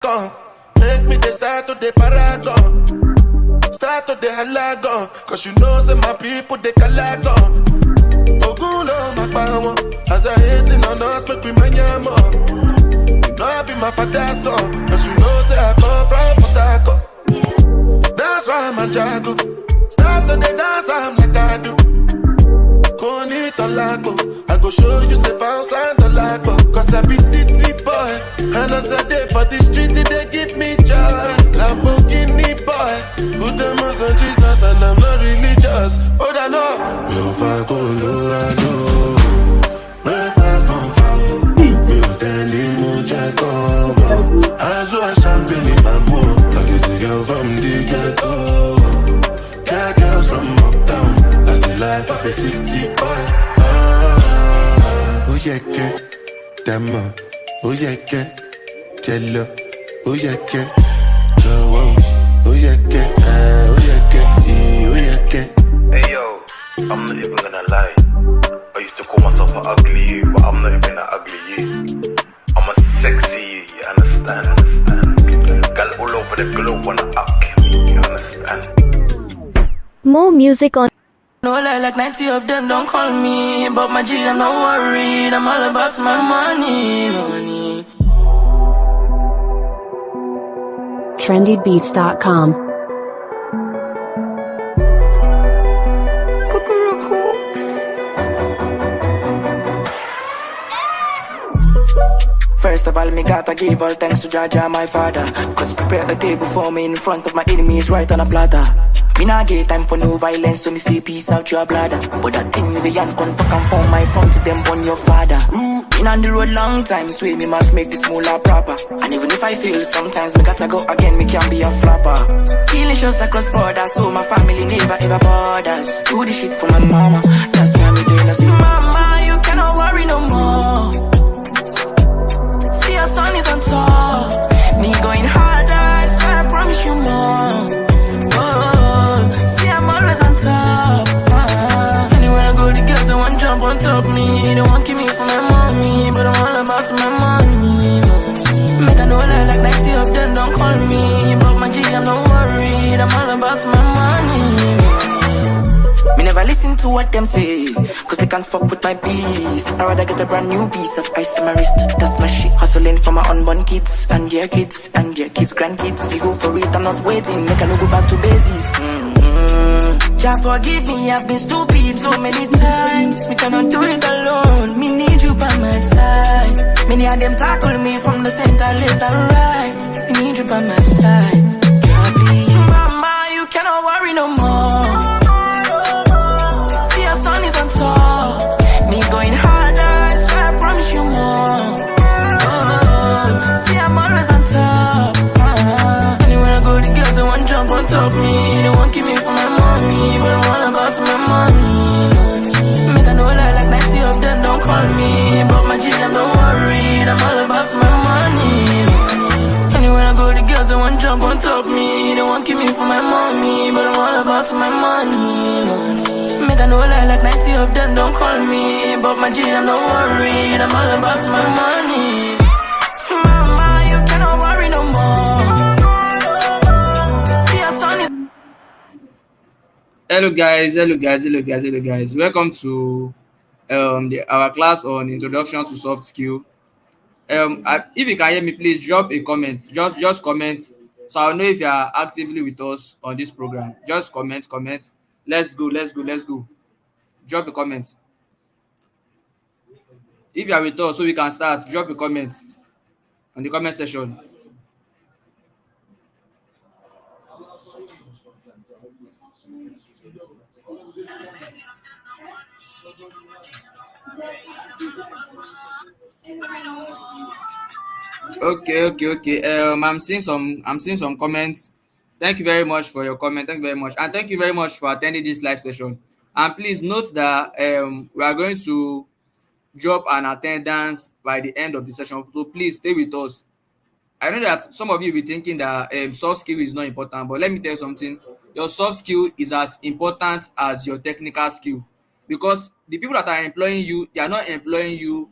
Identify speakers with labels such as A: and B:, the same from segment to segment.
A: paragon. Make me the start to the paragon. Start to the halagon. Cause you know say my people they calagon. Ogulo my power. As they hating on us, make we manyamo. You know I be my father's son. Cause you know say I come from Potako. That's why I'm a jago. Start to the dance, I'm like I do. Koni Tolago. I go show you say bounce and Tolago. Cause I be city boy. And as I day for the street, they give me joy. Lamborghini boy. Put them on Jesus and I'm not religious. Oh, I know. Yo, Fago, Lorado. Breakfast on fire. Me tell him, check over. As you are champagne in bamboo. Like it's a girl from the ghetto. Cat girls from uptown. That's the life of a city boy. Oh, yeah, yeah. Demo. Oh, yeah, yeah. Jello. Oh, yeah, yeah. Oh, yeah, yeah. Oh, yeah, yeah. Oh, yeah, yeah.
B: Hey, yo. I'm not even gonna lie. I used to call myself an ugly you, but I'm not even an ugly you. I'm a sexy you, you understand? Girl all over the globe wanna up me, you understand?
C: More music on.
D: No lie, like 90 of them don't call me. But my G, I'm not worried. I'm all about my money.
C: trendybeats.com.
D: First of all, me gotta give all thanks to Jaja, my father. Cause prepare the table for me in front of my enemies right on a platter. Me nah get time for no violence, so me say peace out your bladder. But that thing with the young contact and form my front to them on your father. Been on the road long time, so me must make this moolah proper. And even if I fail, sometimes me gotta go again, me can be a flopper. Killing shows across borders, so my family never ever bothers. Do the shit for my mama, that's why me doing this. Mama, you cannot worry no more. See your son is on top. Me going harder, I swear I promise you more. On top me, they won't keep me from my mommy, but I'm all about my money. Make I know like 90 of them don't call me, but my G, I'm not worried, I'm all about my money. Me never listen to what them say, cause they can't fuck with my peace. I'd rather get a brand new piece of ice on my wrist. That's my shit, hustling for my unborn kids, and your kids, and your kids, grandkids. You go for it, I'm not waiting, make I no go back to basics. Just forgive me, I've been stupid so many times. Me cannot do it alone, me need you by my side. Many of them tackle me from the center, left and right. Me need you by my side. Please. Mama, you cannot worry no more. See your son is on top. Me going harder, I swear I promise you more. See I'm always on top. Anywhere I go, the girls they want jump on top me. They won't keep me from my mommy, but I'm all about my money. Make I know like 90 of them don't call me, but my G, I'm not worried, I'm all about my money. Anywhere I go, the girls they want jump on top me. They won't keep me from my mommy, but I'm all about my money. Make I know like 90 of them don't call me, but my G, I'm not worried, I'm all about my money. Mama, you cannot worry no more.
E: Hello guys. Welcome to our class on introduction to soft skill. If you can hear me, please drop a comment. Just comment, so I'll know if you are actively with us on this program. Just comment. Let's go. Drop a comment. If you are with us, so we can start. Drop a comment on the comment section. Okay. I'm seeing some comments. Thank you very much for your comment. Thank you very much, and thank you very much for attending this live session. And please note that we are going to drop an attendance by the end of the session. So please stay with us. I know that some of you will be thinking that soft skill is not important, but let me tell you something. Your soft skill is as important as your technical skill, because the people that are employing you, they are not employing you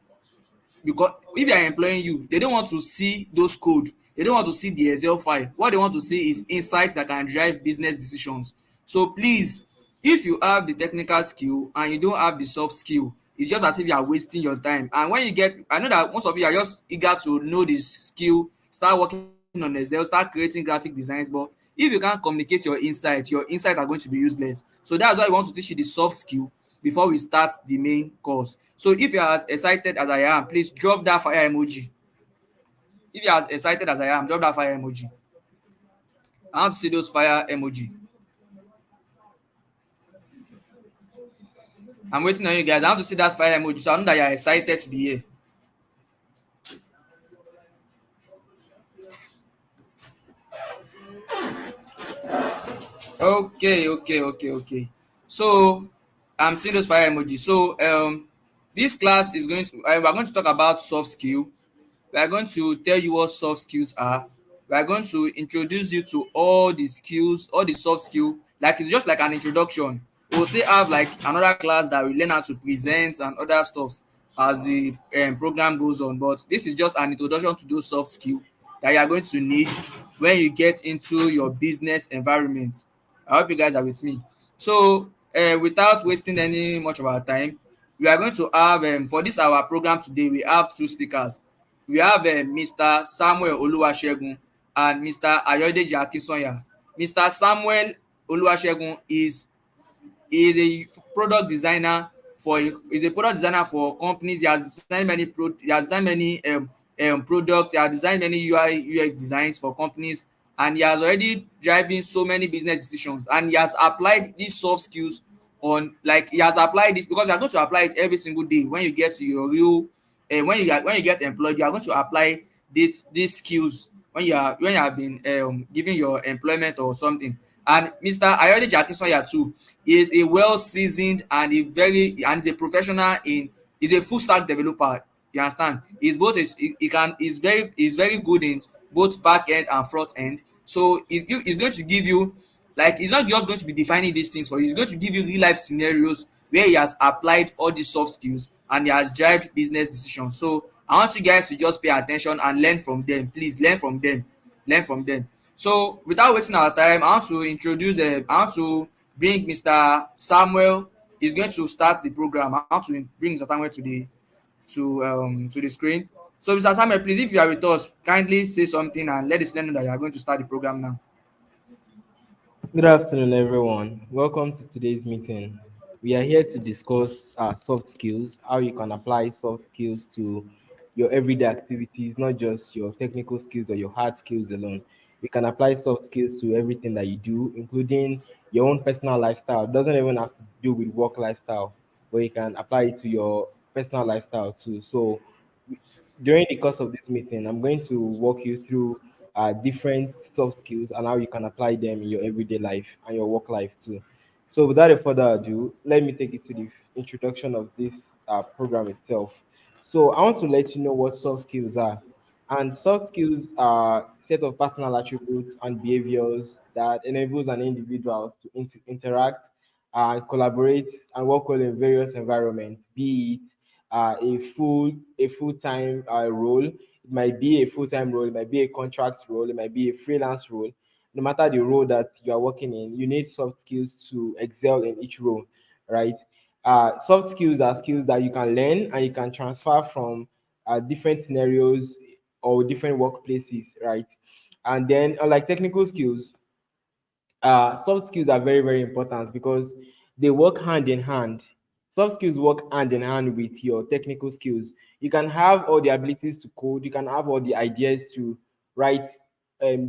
E: because if they are employing you, they don't want to see those code. They don't want to see the Excel file. What they want to see is insights that can drive business decisions. So please, if you have the technical skill and you don't have the soft skill, it's just as if you are wasting your time. And when you get, I know that most of you are just eager to know this skill, start working on Excel, start creating graphic designs, but if you can't communicate your insights are going to be useless. So that's why we want to teach you the soft skill before we start the main course. So if you are as excited as I am, please drop that fire emoji. If you are as excited as I am, drop that fire emoji. I want to see those fire emoji. I'm waiting on you guys. I want to see that fire emoji, so I know that you are excited to be here. Okay. So I'm seeing those fire emojis. So this class is going to we're going to talk about soft skill. We are going to tell you what soft skills are. We are going to introduce you to all the skills, all the soft skill. Like it's just like an introduction. We'll still have like another class that we learn how to present and other stuffs as the program goes on. But this is just an introduction to those soft skills that you are going to need when you get into your business environment. I hope you guys are with me. So without wasting any much of our time, we are going to have for this our program today, we have two speakers. We have Mr. Samuel Oluwasegun and Mr. Ayodeji Akinsanya. Mr. Samuel Oluwasegun is a product designer for companies. He has designed many products. He has designed many UI UX designs for companies, and he has already driving so many business decisions, and he has applied these soft skills on, like he has applied this because you are going to apply it every single day when you get to your real when you get employed. You are going to apply these skills when you have been given your employment or something. And Mr. Ayodeji Akinsanya too is a well seasoned and is a professional in is a full stack developer. You understand? He's both he's very good in both back end and front end. So he's going to give you, like, he's not just going to be defining these things for you. He's going to give you real life scenarios where he has applied all these soft skills and he has driven business decisions. So I want you guys to just pay attention and learn from them. Please learn from them. Learn from them. So without wasting our time, I want to introduce I want to bring Mr. Samuel. He's going to start the program. I want to bring Mr. Samuel to the screen. So Mr. Samuel, please, if you are with us, kindly say something and let the student know that you are going to start the program now.
F: Good afternoon, everyone. Welcome to today's meeting. We are here to discuss soft skills, how you can apply soft skills to your everyday activities, not just your technical skills or your hard skills alone. You can apply soft skills to everything that you do, including your own personal lifestyle. It doesn't even have to do with work lifestyle, but you can apply it to your personal lifestyle too. So during the course of this meeting, I'm going to walk you through different soft skills and how you can apply them in your everyday life and your work life too. So, without a further ado, let me take you to the introduction of this program itself. So, I want to let you know what soft skills are. And soft skills are a set of personal attributes and behaviors that enables an individual to interact and collaborate and work well in various environments, be it a full-time role. It might be a full-time role, it might be a contract role, it might be a freelance role. No matter the role that you are working in, you need soft skills to excel in each role, right? Soft skills are skills that you can learn and you can transfer from different scenarios or different workplaces, right? And then, unlike technical skills, soft skills are very, very important because they work hand in hand. Soft skills work hand in hand with your technical skills. You can have all the abilities to code, you can have all the ideas to write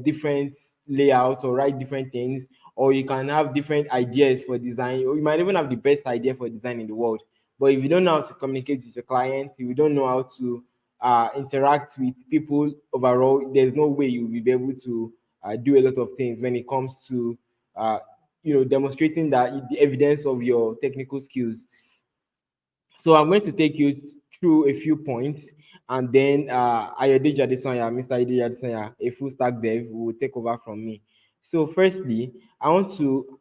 F: different layouts or write different things, or you can have different ideas for design, or you might even have the best idea for design in the world. But if you don't know how to communicate with your clients, if you don't know how to interact with people overall, there's no way you will be able to do a lot of things when it comes to uh, demonstrating that the evidence of your technical skills. So I'm going to take you through a few points, and then Ayodeji Adesanya, Mr. Ayodeji Adesanya, a full stack dev, will take over from me. So firstly, I want to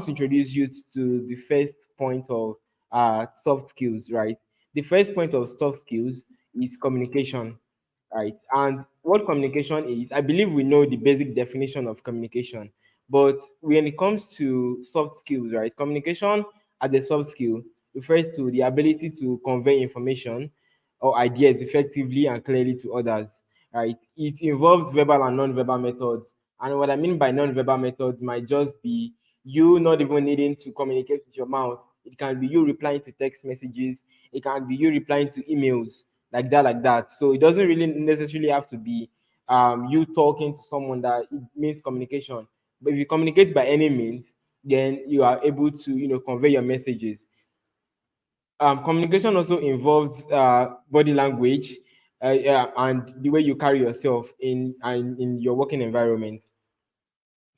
F: introduce you to the first point of soft skills, right? The first point of soft skills is communication. right? And what communication is, I believe we know the basic definition of communication. But when it comes to soft skills, right, communication as a soft skill refers to the ability to convey information or ideas effectively and clearly to others, right? It involves verbal and non-verbal methods. And what I mean by non-verbal methods might just be you not even needing to communicate with your mouth. It can be you replying to text messages. It can be you replying to emails like that, like that. So it doesn't really necessarily have to be you talking to someone that it means communication. But if you communicate by any means, then you are able to, convey your messages. Communication also involves body language and the way you carry yourself in your working environment.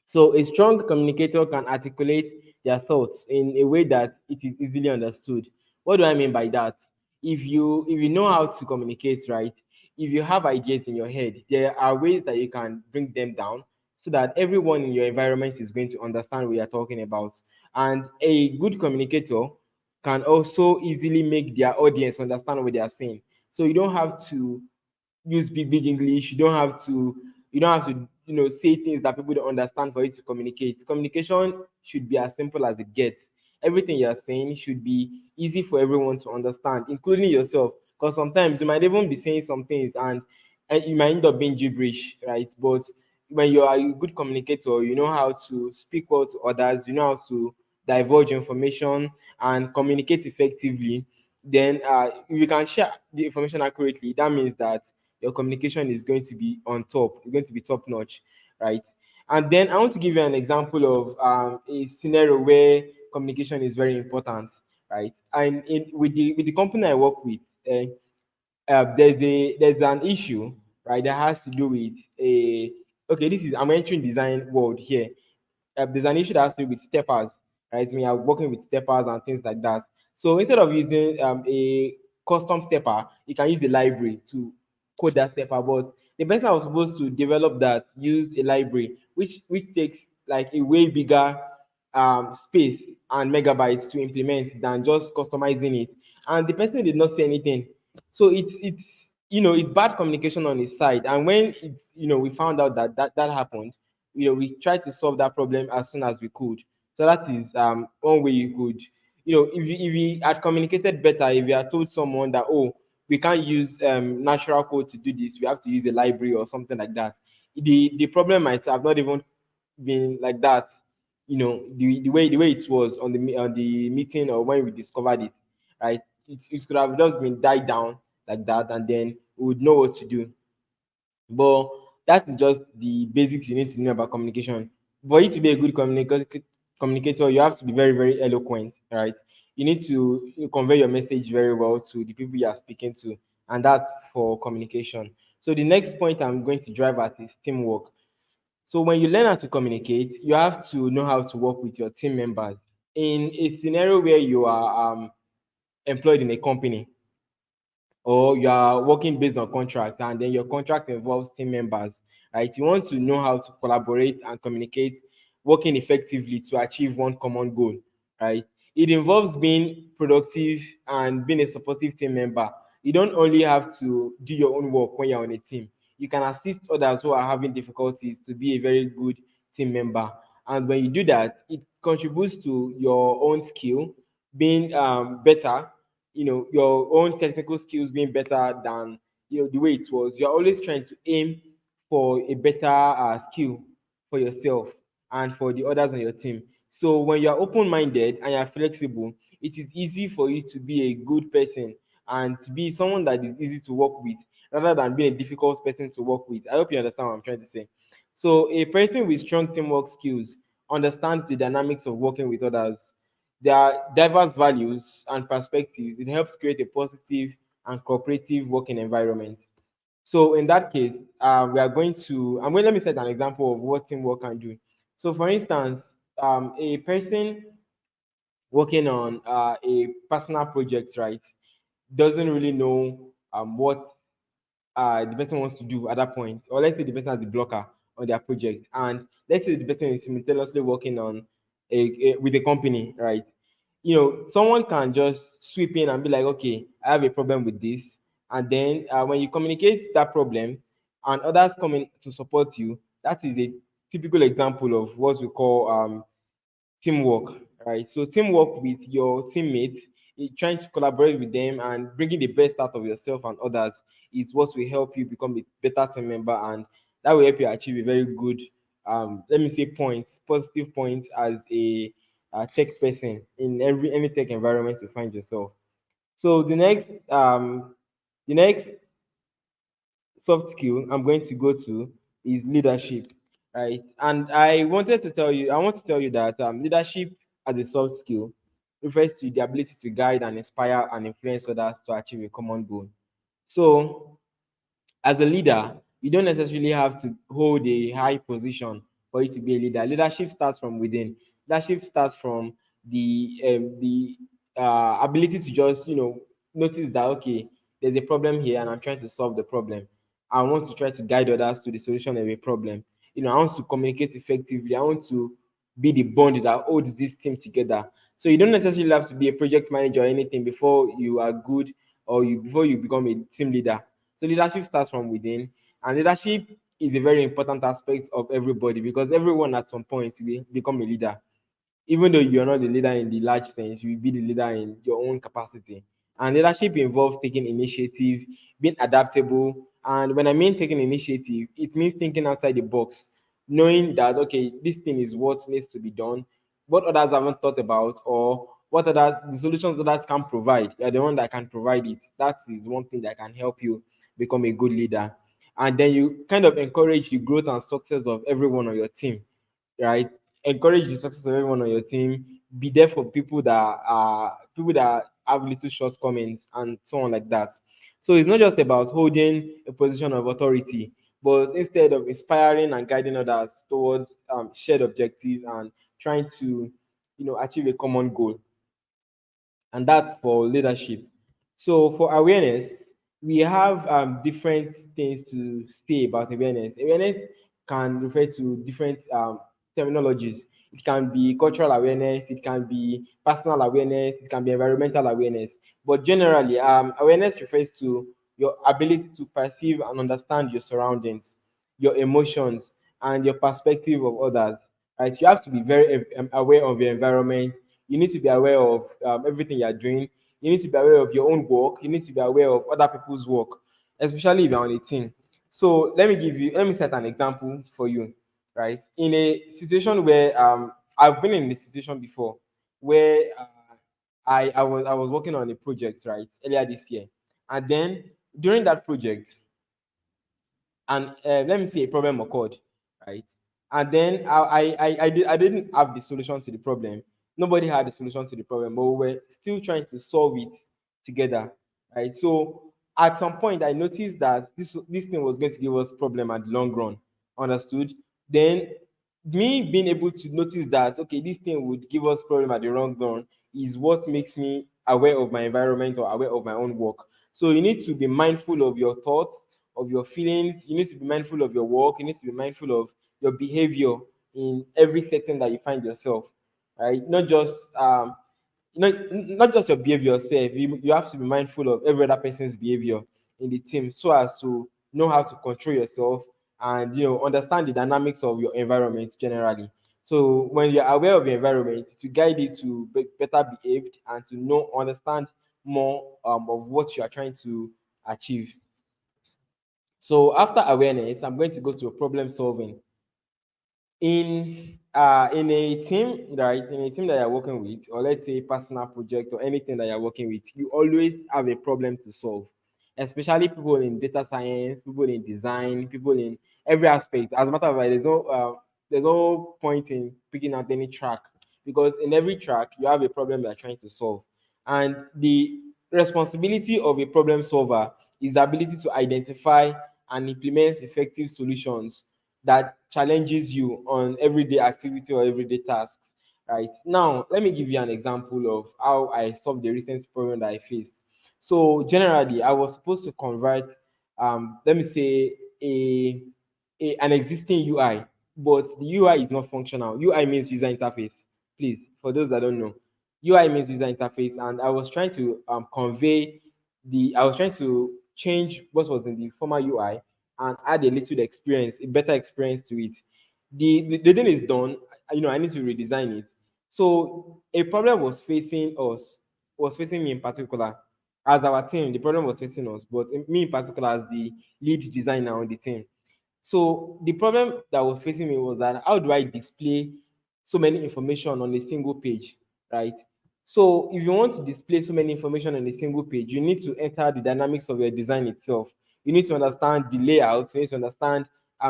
F: So a strong communicator can articulate their thoughts in a way that it is easily understood. What do I mean by that? If you know how to communicate, right? If you have ideas in your head, there are ways that you can bring them down so that everyone in your environment is going to understand what you're talking about. And a good communicator can also easily make their audience understand what they are saying. So you don't have to use big English. You don't have to say things that people don't understand for you to communicate. Communication should be as simple as it gets. Everything you're saying should be easy for everyone to understand, including yourself. Because sometimes you might even be saying some things and you might end up being gibberish, right? But when you are a good communicator, you know how to speak well to others, you know how to divulge information and communicate effectively. Then if you can share the information accurately, that means that your communication is going to be on top. It's going to be top notch, right? And then I want to give you an example of a scenario where communication is very important, right? And with the company I work with, there's an issue, right, that has to do with a okay. This is I'm entering design world here. There's an issue that has to do with steppers, right? We are working with steppers and things like that. So instead of using a custom stepper, you can use a library to code that stepper. But the person that was supposed to develop that used a library, which takes like a way bigger space and megabytes to implement than just customizing it. And the person did not say anything. So it's bad communication on his side. And when we found out that happened, we tried to solve that problem as soon as we could. So that is one way you could, if you had communicated better, if you had told someone that, oh, we can't use natural code to do this, we have to use a library or something like that. The problem might have not even been like that, the way it was on the meeting or when we discovered it, right? It could have just been died down like that, and then we would know what to do. But that is just the basics you need to know about communication. For you to be a good communicator, you have to be very, very eloquent, right? You need to convey your message very well to the people you are speaking to, and that's for communication. So the next point I'm going to drive at is teamwork. So when you learn how to communicate, you have to know how to work with your team members. In a scenario where you are employed in a company, or you are working based on contracts and then your contract involves team members, right? You want to know how to collaborate and communicate, working effectively to achieve one common goal, right? It involves being productive and being a supportive team member. You don't only have to do your own work when you're on a team. You can assist others who are having difficulties to be a very good team member. And when you do that, it contributes to your own skill being better, your own technical skills being better than the way it was. You're always trying to aim for a better skill for yourself and for the others on your team. So when you're open-minded and you're flexible, it is easy for you to be a good person and to be someone that is easy to work with rather than being a difficult person to work with. I hope you understand what I'm trying to say. So a person with strong teamwork skills understands the dynamics of working with others, their diverse values and perspectives. It helps create a positive and cooperative working environment. So in that case, let me set an example of what teamwork can do. So for instance, a person working on a personal project, right, doesn't really know what the person wants to do at that point. Or let's say the person has the blocker on their project, and let's say the person is simultaneously working on with a company, right? Someone can just sweep in and be like, okay, I have a problem with this. And then when you communicate that problem and others come in to support you, that is a typical example of what we call teamwork, right? So teamwork with your teammates, trying to collaborate with them and bringing the best out of yourself and others is what will help you become a better team member, and that will help you achieve a very good, let me say, points, positive points as a tech every person in any tech environment you find yourself. So the next soft skill I'm going to go to is leadership, right? And I want to tell you that leadership as a soft skill refers to the ability to guide and inspire and influence others to achieve a common goal. So as a leader, you don't necessarily have to hold a high position for you to be a leader. Leadership starts from within. Leadership starts from the ability to just notice that, okay, there's a problem here and I'm trying to solve the problem. I want to try to guide others to the solution of a problem. I want to communicate effectively. I want to be the bond that holds this team together. So you don't necessarily have to be a project manager or anything before you are good, or before you become a team leader. So leadership starts from within, and leadership is a very important aspect of everybody, because everyone at some point will become a leader. Even though you're not the leader in the large sense, you will be the leader in your own capacity. And leadership involves taking initiative, being adaptable. And when I mean taking initiative, it means thinking outside the box, knowing that, okay, this thing is what needs to be done, what others haven't thought about, or what others, the solutions others can provide. You're the one that can provide it. That is one thing that can help you become a good leader. And then you kind of encourage the growth and success of everyone on your team, right? Encourage the success of everyone on your team. Be there for people that have little shortcomings and so on like that. So it's not just about holding a position of authority, but instead of inspiring and guiding others towards shared objectives and trying to, achieve a common goal, and that's for leadership. So for awareness, we have different things to say about awareness. Awareness can refer to different terminologies. It can be cultural awareness, it can be personal awareness, it can be environmental awareness. But generally, awareness refers to your ability to perceive and understand your surroundings, your emotions, and your perspective of others. Right? You have to be very aware of your environment. You need to be aware of everything you're doing. You need to be aware of your own work. You need to be aware of other people's work, especially if you're on a team. So let me set an example for you, right? In a situation where I've been in a situation before where I was working on a project, right, earlier this year, and then during that project, and let me say a problem occurred, right? And then I didn't have the solution to the problem. Nobody had the solution to the problem, but we were still trying to solve it together, right? So at some point, I noticed that this thing was going to give us problem at the long run. Understood? Then me being able to notice that, okay, this thing would give us problem at the long run is what makes me aware of my environment or aware of my own work. So you need to be mindful of your thoughts, of your feelings. You need to be mindful of your work. You need to be mindful of your behavior in every setting that you find yourself, right? Not just your behavior yourself. You have to be mindful of every other person's behavior in the team, so as to know how to control yourself and understand the dynamics of your environment generally. So when you're aware of your environment, to guide you to be better behaved and to understand more of what you are trying to achieve. So after awareness, I'm going to go to a problem solving. In a team, right? In a team that you're working with, or let's say personal project or anything that you're working with, you always have a problem to solve. Especially people in data science, people in design, people in every aspect. As a matter of fact, there's no point in picking out any track, because in every track you have a problem you're trying to solve. And the responsibility of a problem solver is the ability to identify and implement effective solutions that challenges you on everyday activity or everyday tasks. Right now, let me give you an example of how I solved the recent problem that I faced. So generally, I was supposed to convert, let me say, an existing UI, but the UI is not functional. UI means user interface. Please, for those that don't know, UI means user interface, and I was trying to I was trying to change what was in the former UI and add a little experience, a better experience to it. The thing is done, I need to redesign it. So a problem was facing me in particular as our team. The problem was facing us, but me in particular as the lead designer on the team. So the problem that was facing me was that how do I display so many information on a single page, right? So if you want to display so many information on a single page, you need to enter the dynamics of your design itself. You need to understand the layout. You need to understand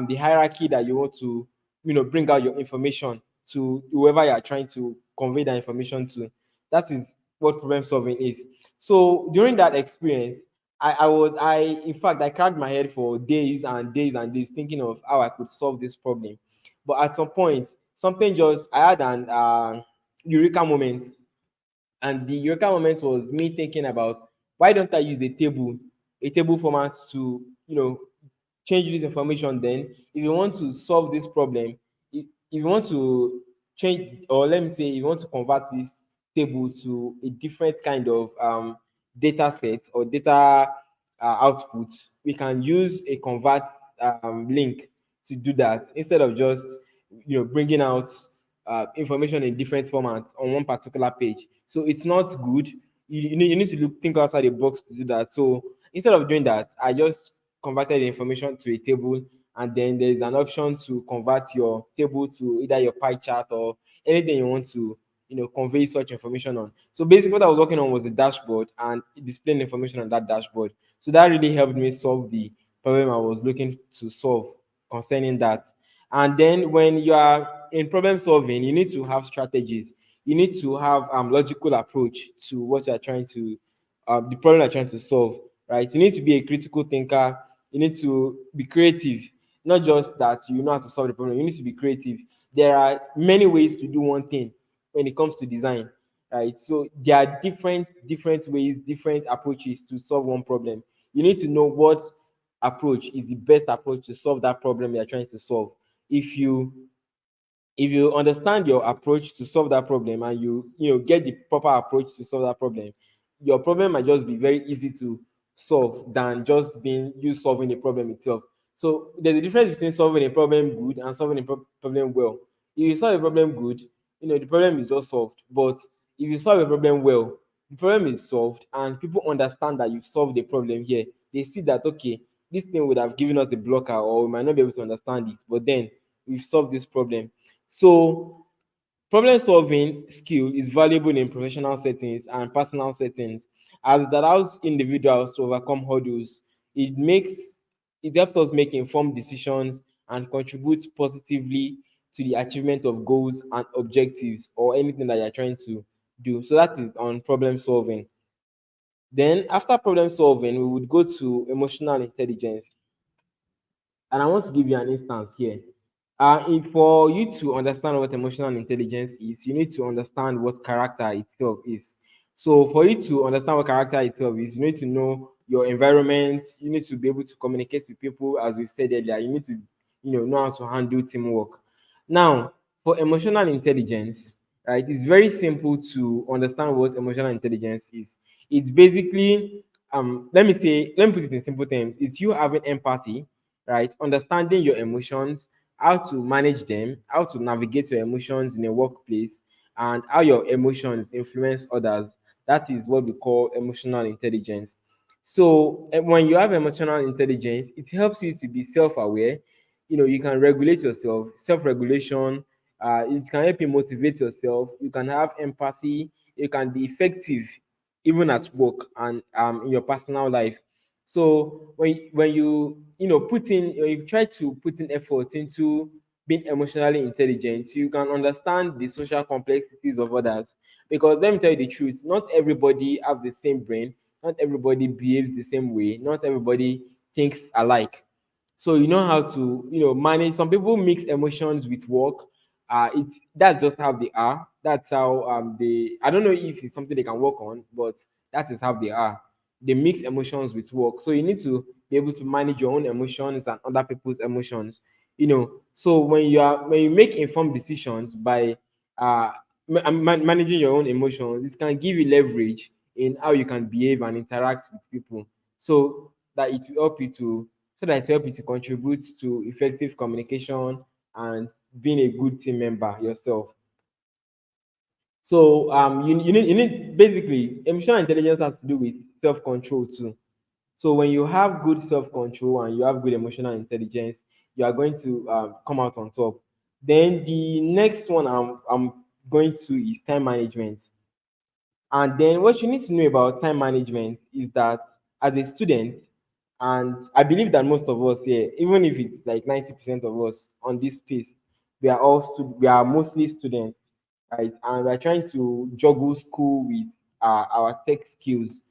F: the hierarchy that you want to, bring out your information to whoever you are trying to convey that information to. That is what problem solving is. So during that experience, in fact, I cracked my head for days and days and days thinking of how I could solve this problem. But at some point, I had an eureka moment. And the eureka moment was me thinking about why don't I use a table format to, change this information. Then if you want to solve this problem, if you want to change, or let me say, if you want to convert this table to a different kind of data set or data output, we can use a convert link to do that instead of just bringing out information in different formats on one particular page. So it's not good. You need to think outside the box to do that. So instead of doing that, I just converted the information to a table, and then there's an option to convert your table to either your pie chart or anything you want to convey such information on. So basically what I was working on was a dashboard and displaying information on that dashboard. So that really helped me solve the problem I was looking to solve concerning that. And then when you are in problem solving, you need to have strategies. You need to have logical approach to what you're trying to the problem you're trying to solve, right? You need to be a critical thinker. You need to be creative, not just that you know how to solve the problem. You need to be creative. There are many ways to do one thing when it comes to design, right? So there are different ways, different approaches to solve one problem. You need to know what approach is the best approach to solve that problem you're trying to solve. If you understand your approach to solve that problem, and you get the proper approach to solve that problem, your problem might just be very easy to solve than just being you solving the problem itself. So there's a difference between solving a problem good and solving a problem well. If you solve a problem good, the problem is just solved. But if you solve a problem well, the problem is solved and people understand that you've solved the problem here. They see that, okay, this thing would have given us a blocker, or we might not be able to understand it, but then we've solved this problem. So problem solving skill is valuable in professional settings and personal settings, as it allows individuals to overcome hurdles. It helps us make informed decisions and contributes positively to the achievement of goals and objectives or anything that you're trying to do. So that is on problem solving. Then after problem solving, we would go to emotional intelligence. And I want to give you an instance here. For you to understand what emotional intelligence is, you need to understand what character itself is. So, for you to understand what character itself is, you need to know your environment. You need to be able to communicate with people, as we've said earlier. You need to, know how to handle teamwork. Now, for emotional intelligence, right, it's very simple to understand what emotional intelligence is. It's basically, let me put it in simple terms. It's you having empathy, right? Understanding your emotions, how to manage them, how to navigate your emotions in a workplace, and how your emotions influence others. That is what we call emotional intelligence. So when you have emotional intelligence, it helps you to be self-aware. You can regulate yourself, self-regulation. It can help you motivate yourself. You can have empathy. You can be effective even at work and in your personal life. So when you try to put in effort into being emotionally intelligent, you can understand the social complexities of others. Because let me tell you the truth, not everybody have the same brain, not everybody behaves the same way, not everybody thinks alike. So you know how to manage. Some people mix emotions with work. That's just how they are. That's how they. I don't know if it's something they can work on, but that is how they are. They mix emotions with work. So you need to be able to manage your own emotions and other people's emotions. So when you make informed decisions by managing your own emotions, this can give you leverage in how you can behave and interact with people. So that it will help you to so that it will help you to contribute to effective communication and being a good team member yourself. So you need basically emotional intelligence has to do with self-control too. So when you have good self-control and you have good emotional intelligence, you are going to come out on top. Then the next one I'm going to is time management. And then what you need to know about time management is that as a student, and I believe that most of us here, even if it's like 90% of us on this space, we are mostly students, right? And we're trying to juggle school with our tech skills,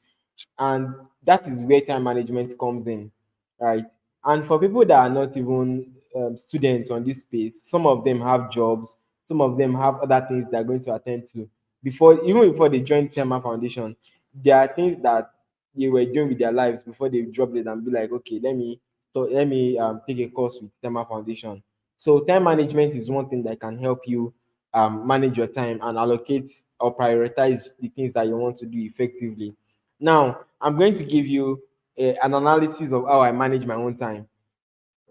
F: and that is where time management comes in, right? And for people that are not even students on this space, some of them have jobs, some of them have other things they're going to attend to even before they join Tema Foundation. There are things that they were doing with their lives before they dropped it and be like, okay, let me take a course with Tema Foundation. So time management is one thing that can help you manage your time and allocate or prioritize the things that you want to do effectively. Now, I'm going to give you an analysis of how I manage my own time,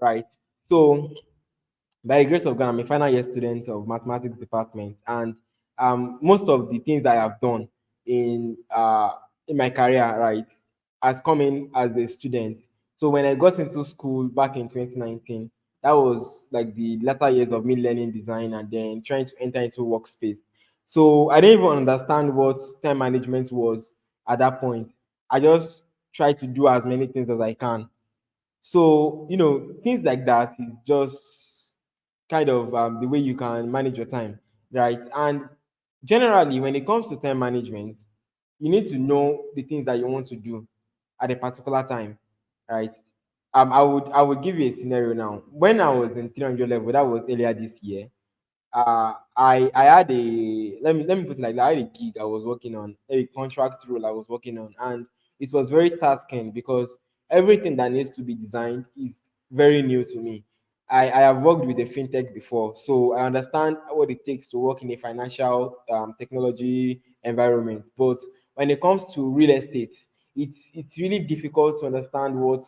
F: right? So, by the grace of God, I'm a final year student of mathematics department, and most of the things I have done in uh, in my career, right, has come in as a student. So when I got into school back in 2019, that was like the latter years of me learning design and then trying to enter into workspace. So I didn't even understand what time management was at that point. I just tried to do as many things as I can. So, things like that is just kind of the way you can manage your time, right? And generally, when it comes to time management, you need to know the things that you want to do at a particular time, right? I would give you a scenario now. When I was in 300 level, that was earlier this year. I had a let me put it like that. I had a gig I was working on, a contract role I was working on, and it was very tasking because everything that needs to be designed is very new to me. I have worked with a fintech before, so I understand what it takes to work in a financial technology environment. But when it comes to real estate, it's really difficult to understand what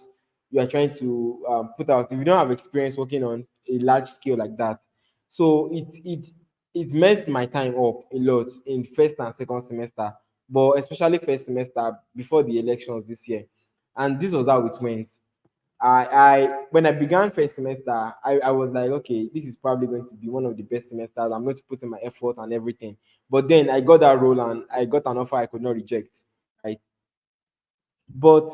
F: you are trying to put out if you don't have experience working on a large scale like that. So it messed my time up a lot in first and second semester, but especially first semester before the elections this year. And this was how it went. I when I began first semester, I was like, okay, this is probably going to be one of the best semesters. I'm going to put in my effort and everything. But then I got that role and I got an offer I could not reject. Right. But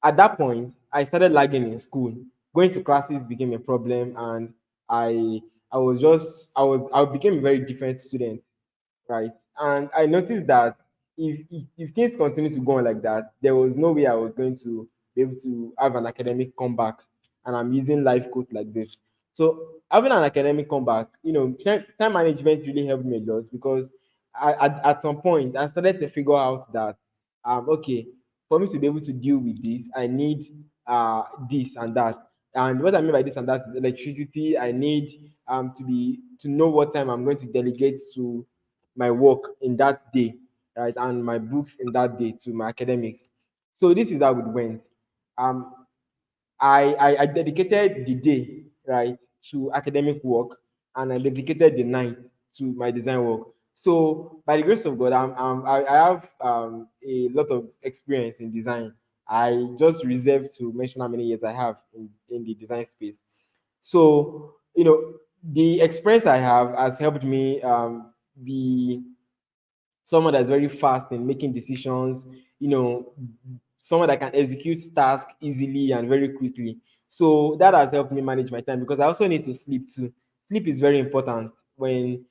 F: at that point, I started lagging in school. Going to classes became a problem, and I I became a very different student, right? And I noticed that if things continue to go on like that, there was no way I was going to be able to have an academic comeback. And I'm using life quotes like this. So having an academic comeback, time management really helped me a lot because at some point I started to figure out that okay, for me to be able to deal with this, I need this and that. And what I mean by this and that is electricity. I need to know what time I'm going to delegate to my work in that day, right, and my books in that day to my academics. So this is how it went. Um, I dedicated the day, right, to academic work, and I dedicated the night to my design work. So by the grace of God, I have a lot of experience in design. I just reserve to mention how many years I have in the design space. So the experience I have has helped me be someone that's very fast in making decisions, you know, someone that can execute tasks easily and very quickly. So that has helped me manage my time because I also need to sleep too. Sleep is very important when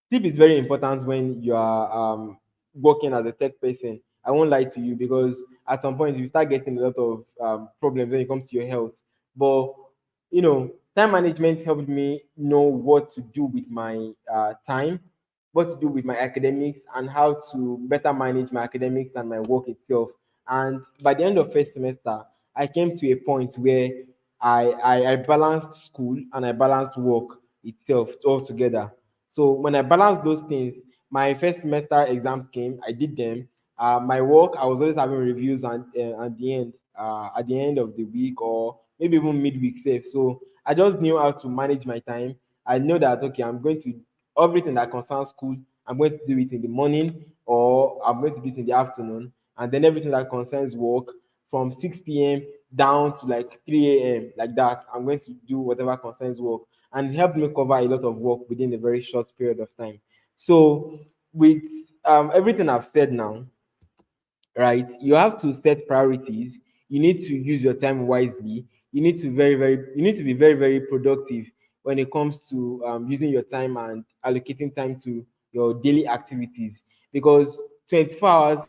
F: Sleep is very important when you are working as a tech person. I won't lie to you because at some point you start getting a lot of problems when it comes to your health. But time management helped me know what to do with my time, what to do with my academics, and how to better manage my academics and my work itself. And by the end of first semester, I came to a point where I balanced school and I balanced work itself all together. So when I balanced those things, my first semester exams came, I did them. My work, I was always having reviews and at the end. at the end of the week or maybe even midweek safe. So I just knew how to manage my time. I know that okay, I'm going to everything that concerns school, I'm going to do it in the morning or I'm going to do it in the afternoon, and then everything that concerns work from 6 p.m. down to like 3 a.m. like that, I'm going to do whatever concerns work, and it helped me cover a lot of work within a very short period of time. So with everything I've said now, right? You have to set priorities. You need to use your time wisely. You need to be very, very productive when it comes to using your time and allocating time to your daily activities. Because 24 hours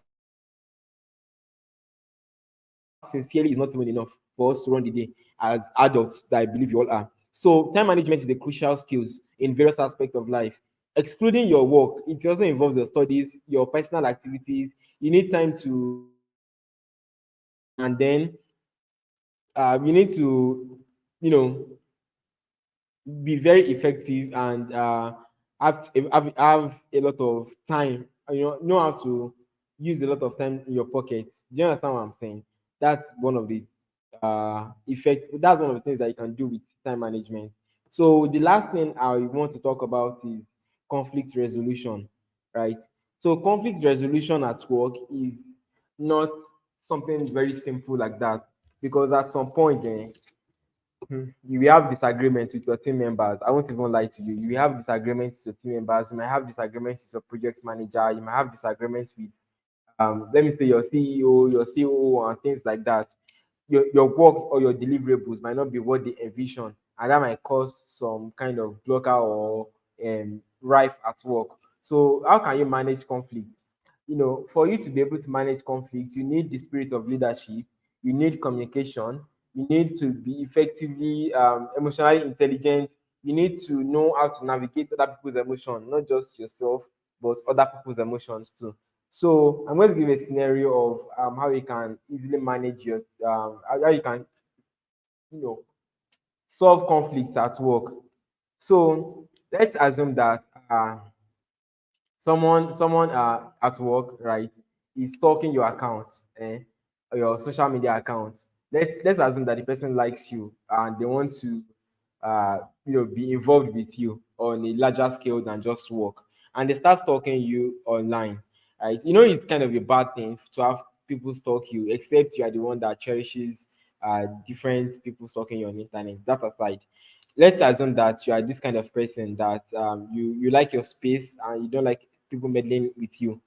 F: sincerely is not even enough for us to run the day as adults that I believe you all are. So time management is a crucial skills in various aspects of life. Excluding your work, it also involves your studies, your personal activities. You need time to, and then you need to, you know, be very effective and have a lot of time. Know how to use a lot of time in your pocket. Do you understand what I'm saying? That's one of the effect. That's one of the things that you can do with time management. So the last thing I want to talk about is conflict resolution, right? So conflict resolution at work is not something very simple like that, because at some point, you will have disagreements with your team members. I won't even lie to you. You will have disagreements with your team members. You might have disagreements with your project manager. You might have disagreements with, let me say, your CEO, your COO, and things like that. Your work or your deliverables might not be what they envision, and that might cause some kind of blocker or rife at work. So, how can you manage conflict? For you to be able to manage conflicts, you need the spirit of leadership, you need communication, you need to be effectively emotionally intelligent, you need to know how to navigate other people's emotions, not just yourself, but other people's emotions too. So I'm going to give a scenario of how you can easily manage your how you can you know solve conflicts at work. So let's assume that someone at work, right, is stalking your account, or your social media account. Let's assume that the person likes you and they want to be involved with you on a larger scale than just work, and they start stalking you online, right? It's kind of a bad thing to have people stalk you, except you are the one that cherishes different people stalking you on the internet. That aside, let's assume that you are this kind of person that you like your space and you don't like people meddling with you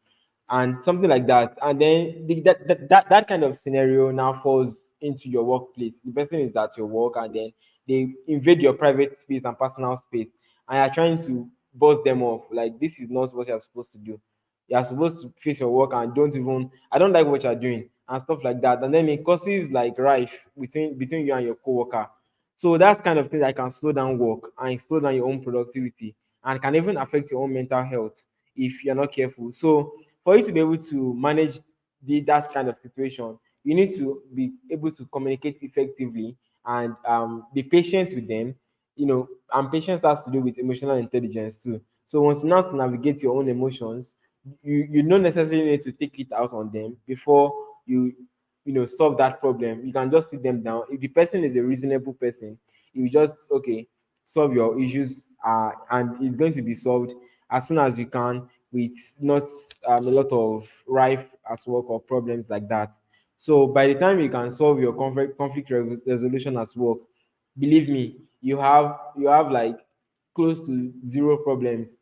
F: and something like that. And then that kind of scenario now falls into your workplace. The person is at your work and then they invade your private space and personal space, and you're trying to bust them off. Like, this is not what you're supposed to do. You're supposed to face your work and I don't like what you're doing and stuff like that. And then it causes like rife between you and your coworker. So that's kind of thing that can slow down work and slow down your own productivity, and can even affect your own mental health if you're not careful. So for you to be able to manage that kind of situation, you need to be able to communicate effectively and be patient with them. And patience has to do with emotional intelligence too. So once you know how to navigate your own emotions, you don't necessarily need to take it out on them before solve that problem. You can just sit them down. If the person is a reasonable person, you just solve your issues, and it's going to be solved as soon as you can, with not a lot of rife at work or problems like that. So by the time you can solve your resolution at work, believe me, you have like close to zero problems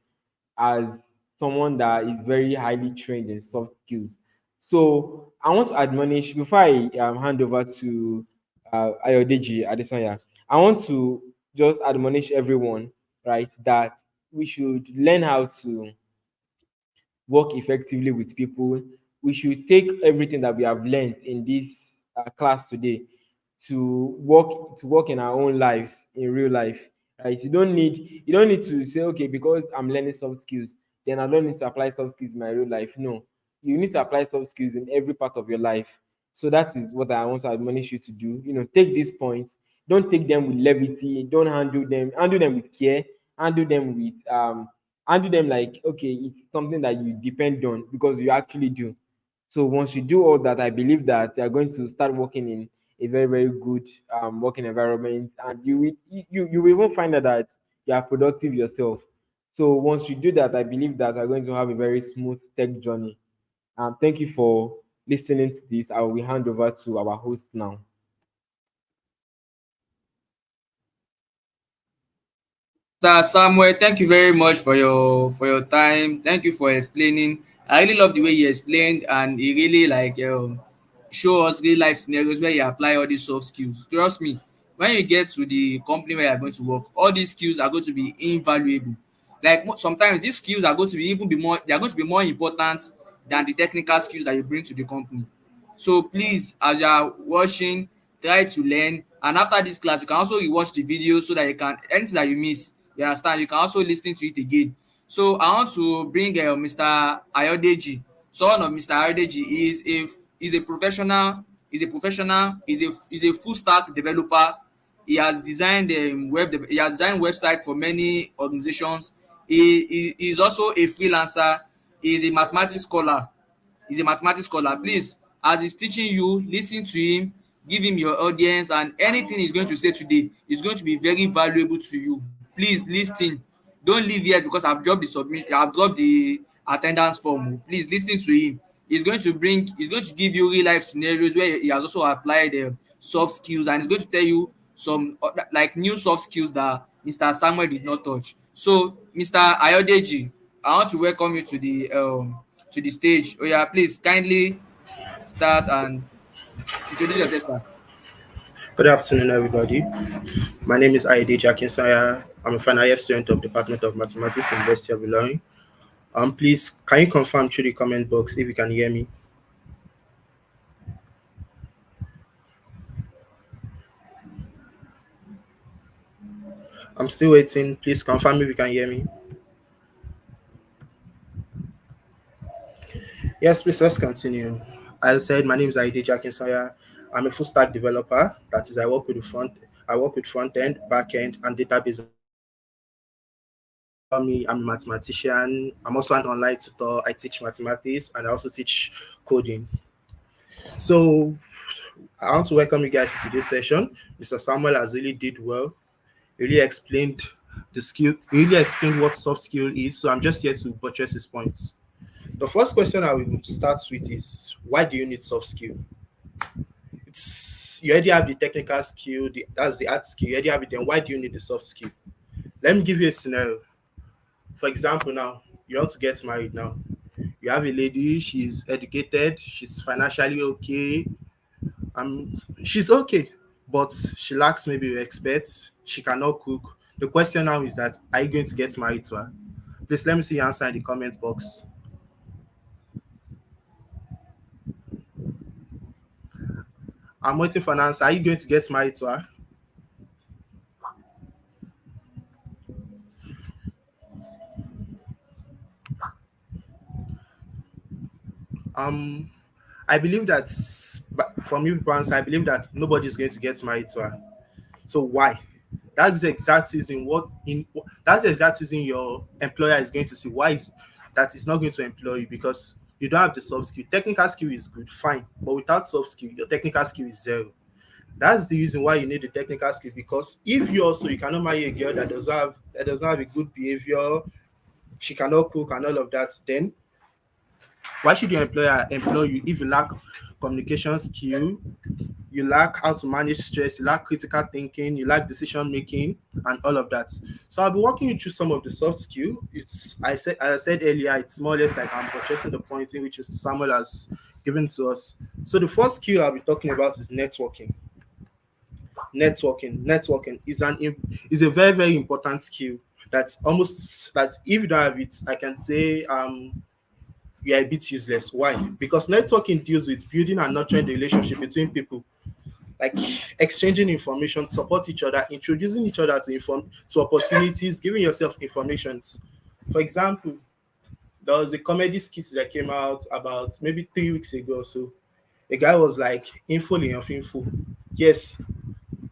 F: as someone that is very highly trained in soft skills. So I want to admonish before I hand over to Ayodeji Adesanya. I want to just admonish everyone, right, that we should learn how to work effectively with people. We should take everything that we have learned in this class today to work in our own lives in real life. Right? You don't need to say, okay, because I'm learning soft skills, then I don't need to apply soft skills in my real life. No, you need to apply soft skills in every part of your life. So that is what I want to admonish you to do. Take these points. Don't take them with levity. Don't handle them with care. Handle them with like, okay, it's something that you depend on, because you actually do. So once you do all that, I believe that you are going to start working in a very, very good working environment, and you will even find out that you are productive yourself. So once you do that, I believe that you are going to have a very smooth tech journey. Thank you for listening to this. I will hand over to our host now.
E: Mr. Samuel, thank you very much for your time. Thank you for explaining. I really love the way you explained, and it really like show us real life scenarios where you apply all these soft skills. Trust me, when you get to the company where you're going to work, all these skills are going to be invaluable. Like sometimes these skills are going to be even be more. They are going to be more important than the technical skills that you bring to the company. So please, as you are watching, try to learn. And after this class, you can also rewatch the video so that you can anything that you miss, you understand, you can also listen to it again. So I want to bring Mr. Ayodeji. Son of Mr. Ayodeji is a professional, is a full stack developer. He has designed he has designed website for many organizations. He is also a freelancer. He is a mathematics scholar. He's a mathematics scholar. Please, as he's teaching you, listen to him, give him your audience, and anything he's going to say today is going to be very valuable to you. Please listen. Don't leave here because I've dropped the submission, I've dropped the attendance form. Please listen to him. He's going to give you real life scenarios where he has also applied soft skills, and he's going to tell you some like new soft skills that Mr. Samuel did not touch. So, Mr. Ayodeji, I want to welcome you to the stage. Oh yeah, please kindly start and introduce yourself, sir.
G: Good afternoon, everybody. My name is Aide Jakinsaya. I'm a final year student of Department of Mathematics, University of Ilorin. Please, can you confirm through the comment box if you can hear me? I'm still waiting. Please confirm if you can hear me. Yes, please, let's continue. As I said, my name is Aide Jakinsaya. I'm a full stack developer. That is, I work with front end, back end, and database. I'm a mathematician. I'm also an online tutor. I teach mathematics and I also teach coding. So I want to welcome you guys to this session. Mr. Samuel has really did well. He really explained the skill. He really explained what soft skill is. So I'm just here to buttress his points. The first question I will start with is, why do you need soft skill? You already have the technical skill, that's the art skill. You already have it. Then why do you need the soft skill? Let me give you a scenario. For example, now you want to get married. Now you have a lady. She's educated. She's financially okay. She's okay, but she lacks maybe respect. She cannot cook. The question now is that, are you going to get married to her? Please let me see your answer in the comment box. I'm waiting for an answer. Are you going to get married to her? I believe that from you people answer, I believe that nobody's going to get married to her. So why? That's the exact reason that's the exact reason your employer is going to see why is that is not going to employ you, because you don't have the soft skill. Technical skill is good, fine, but without soft skill, your technical skill is zero. That's the reason why you need the technical skill, because if you cannot marry a girl that does not have a good behavior, she cannot cook and all of that, then why should your employer employ you if you lack communication skill, you lack how to manage stress, you lack critical thinking, you lack decision making, and all of that? So I'll be walking you through some of the soft skill. As I said earlier, it's more or less like I'm purchasing the point in which Samuel has given to us. So the first skill I'll be talking about is networking. Networking is a very, very important skill. That if you don't have it, I can say you are a bit useless. Why? Because networking deals with building and nurturing the relationship between people, like exchanging information, support each other, introducing each other to opportunities, giving yourself information. For example, there was a comedy skit that came out about maybe 3 weeks ago or so. The guy was like, info of info. Yes,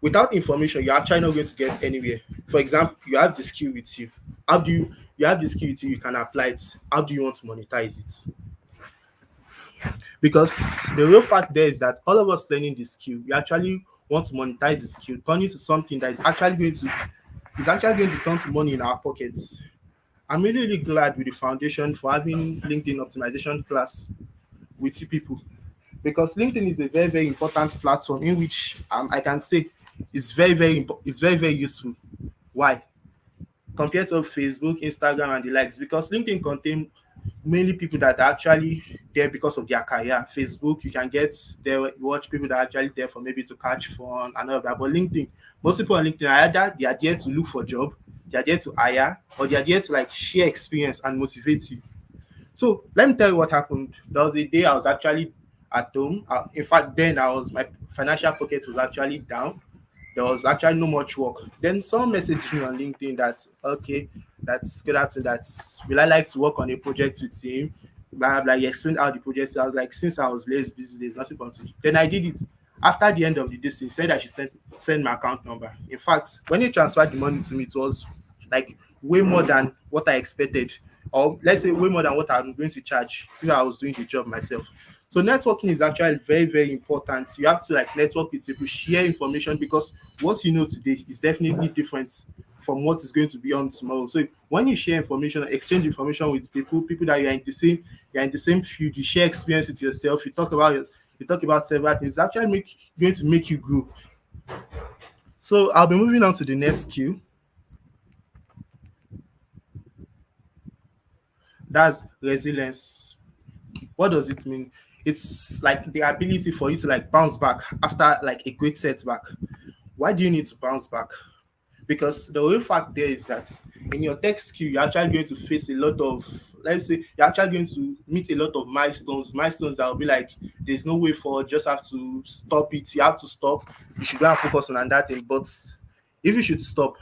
G: without information, you're actually not going to get anywhere. For example, you have the skill with you. You have the skill with you, you can apply it. How do you want to monetize it? Because the real fact there is that all of us learning the skill, we actually want to monetize the skill, turn it to something that is actually going to turn to money in our pockets. I'm really, really glad with the foundation for having LinkedIn optimization class with you people, because LinkedIn is a very, very important platform in which I can say it's very, very useful. Why? Compared to Facebook, Instagram, and the likes, because LinkedIn contain mainly people that are actually there because of their career. Facebook, you can get there, watch people that are actually there for maybe to catch fun and all of that. But LinkedIn, most people on LinkedIn are either they are there to look for job, they are there to hire, or they are there to like share experience and motivate you. So let me tell you what happened. There was a day I was actually at home. In fact, then I was my financial pocket was actually down. There was actually no much work. Then someone messaged me on LinkedIn that okay, that's good afternoon. That's will I like to work on a project with him? Blah blah. He explained how the project. I was like, since I was less busy, there's nothing for me to do. Then I did it. After the end of the day, he said I should send my account number. In fact, when he transferred the money to me, it was like way more than what I expected, or let's say way more than what I'm going to charge if I was doing the job myself. So networking is actually very, very important. You have to like network with people, share information, because what you know today is definitely different from what is going to be on tomorrow. So when you share information, exchange information with people that you're in the same field, you share experience with yourself, you talk about several things, it's actually going to make you grow. So I'll be moving on to the next skill. That's resilience. What does it mean? It's like the ability for you to like bounce back after like a great setback. Why do you need to bounce back? Because the real fact there is that in your tech skill, you're actually going to face a lot of, let's say, you're actually going to meet a lot of milestones that will be like, there's no way forward, just have to stop it. You have to stop. You should go and focus on that thing. But if you should stop,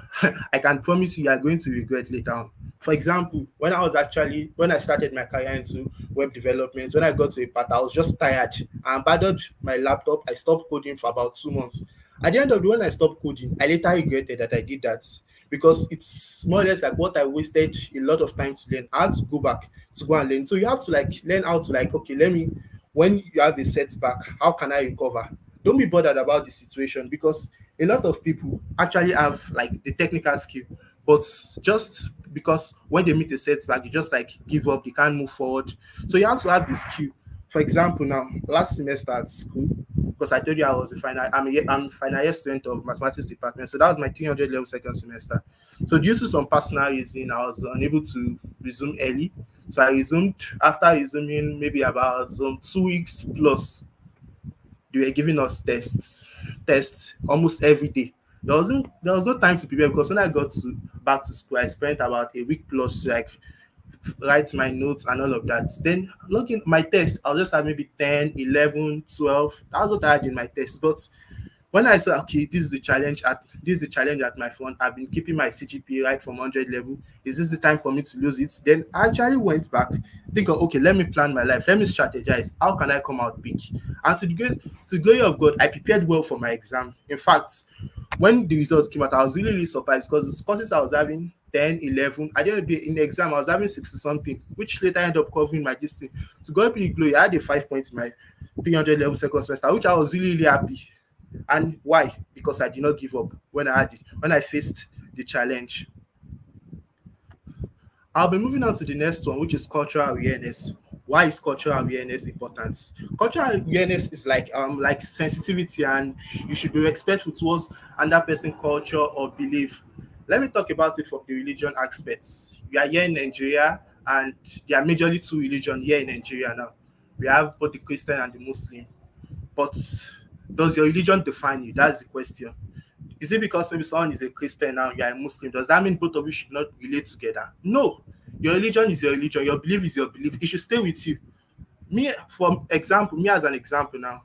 G: I can promise you are going to regret later on. For example, when I started my career into web development, when I got to a part, I was just tired. I abandoned my laptop. I stopped coding for about 2 months. At the end of the when I stopped coding, I later regretted that I did that, because it's more or less like what I wasted a lot of time to learn. I had to go back to go and learn. So you have to like learn how to like, okay, let me, when you have a setback, how can I recover? Don't be bothered about the situation, because a lot of people actually have like the technical skill, but just because when they meet a setback, they just like give up, they can't move forward. So you have to have the skill. For example, now last semester at school, because I told you I was I'm a final year student of mathematics department, so that was my 300 level second semester. So due to some personal reason, I was unable to resume early. So I resumed after resuming maybe about 2 weeks plus. They were giving us tests almost every day. There was no time to prepare, because when I got back to school, I spent about a week plus to like write my notes and all of that. Then looking my test, I'll just have maybe 10, 11, 12. That's what I had in my test. But when I said, okay, this is the challenge at my front. I've been keeping my CGPA right from 100 level. Is this the time for me to lose it? Then I actually went back, think of, okay, let me plan my life. Let me strategize. How can I come out big? And to the glory of God, I prepared well for my exam. In fact, when the results came out, I was really, really surprised, because the courses I was having 10, 11. I didn't be in the exam, I was having 60 something, which later ended up covering my distance. To God be the glory, I had a 5 points in my 300 level second semester, which I was really, really happy. And why? Because I did not give up when I faced the challenge. I'll be moving on to the next one, which is cultural awareness. Why is cultural awareness important? Cultural awareness is like sensitivity, and you should be respectful towards another person's culture or belief. Let me talk about it from the religion aspects. We are here in Nigeria, and there are majorly two religions here in Nigeria now. We have both the Christian and the Muslim. But does your religion define you? That's the question. Is it because maybe someone is a Christian now, you're a Muslim? Does that mean both of you should not relate together? No. Your religion is your religion. Your belief is your belief. It should stay with you. Me as an example now,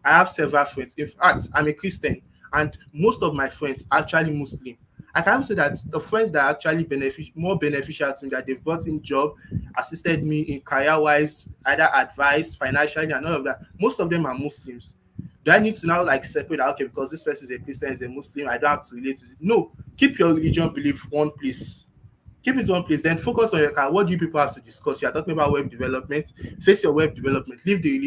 G: I have several friends. In fact, I'm a Christian, and most of my friends are actually Muslim. I can say that the friends that are actually more beneficial to me, that they've brought in job, assisted me in career-wise, either advice, financially, and all of that, most of them are Muslims. Do I need to now like separate that, okay, because this person is a Christian, is a Muslim, I don't have to relate to it? No, keep your religion belief one place. Keep it one place, then focus on your car. What do you people have to discuss? You are talking about web development, face your web development, leave the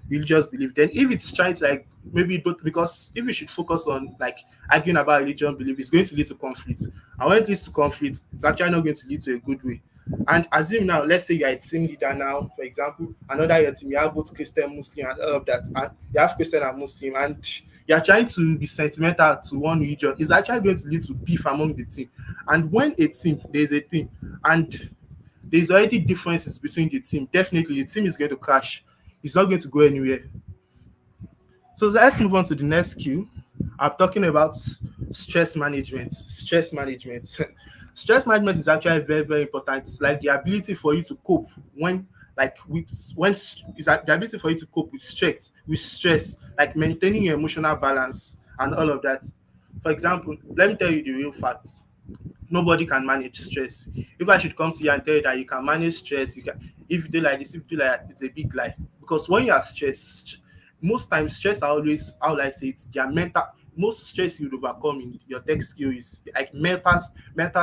G: religious belief. Then if it's trying to like maybe because if you should focus on like arguing about religion belief, it's going to lead to conflict. And when it leads to conflict, it's actually not going to lead to a good way. And assume now, let's say you're a team leader now, for example, another your team, you have both Christian, Muslim, and all of that, and you have Christian and Muslim, and you're trying to be sentimental to one religion, it's actually going to lead to beef among the team. And when there's a team, and there's already differences between the team, definitely the team is going to crash. It's not going to go anywhere. So let's move on to the next skill. I'm talking about stress management. Stress management. Stress management is actually very, very important. It's like the ability for you to cope the ability for you to cope with stress, like maintaining your emotional balance and all of that. For example, let me tell you the real facts. Nobody can manage stress. If I should come to you and tell you that you can manage stress, you can. If you do like this, if you do like that, it's a big lie. Because when you are stressed, most times stress are always, how will I say it, their mental. Most stress you will overcome in your tech skill is like mental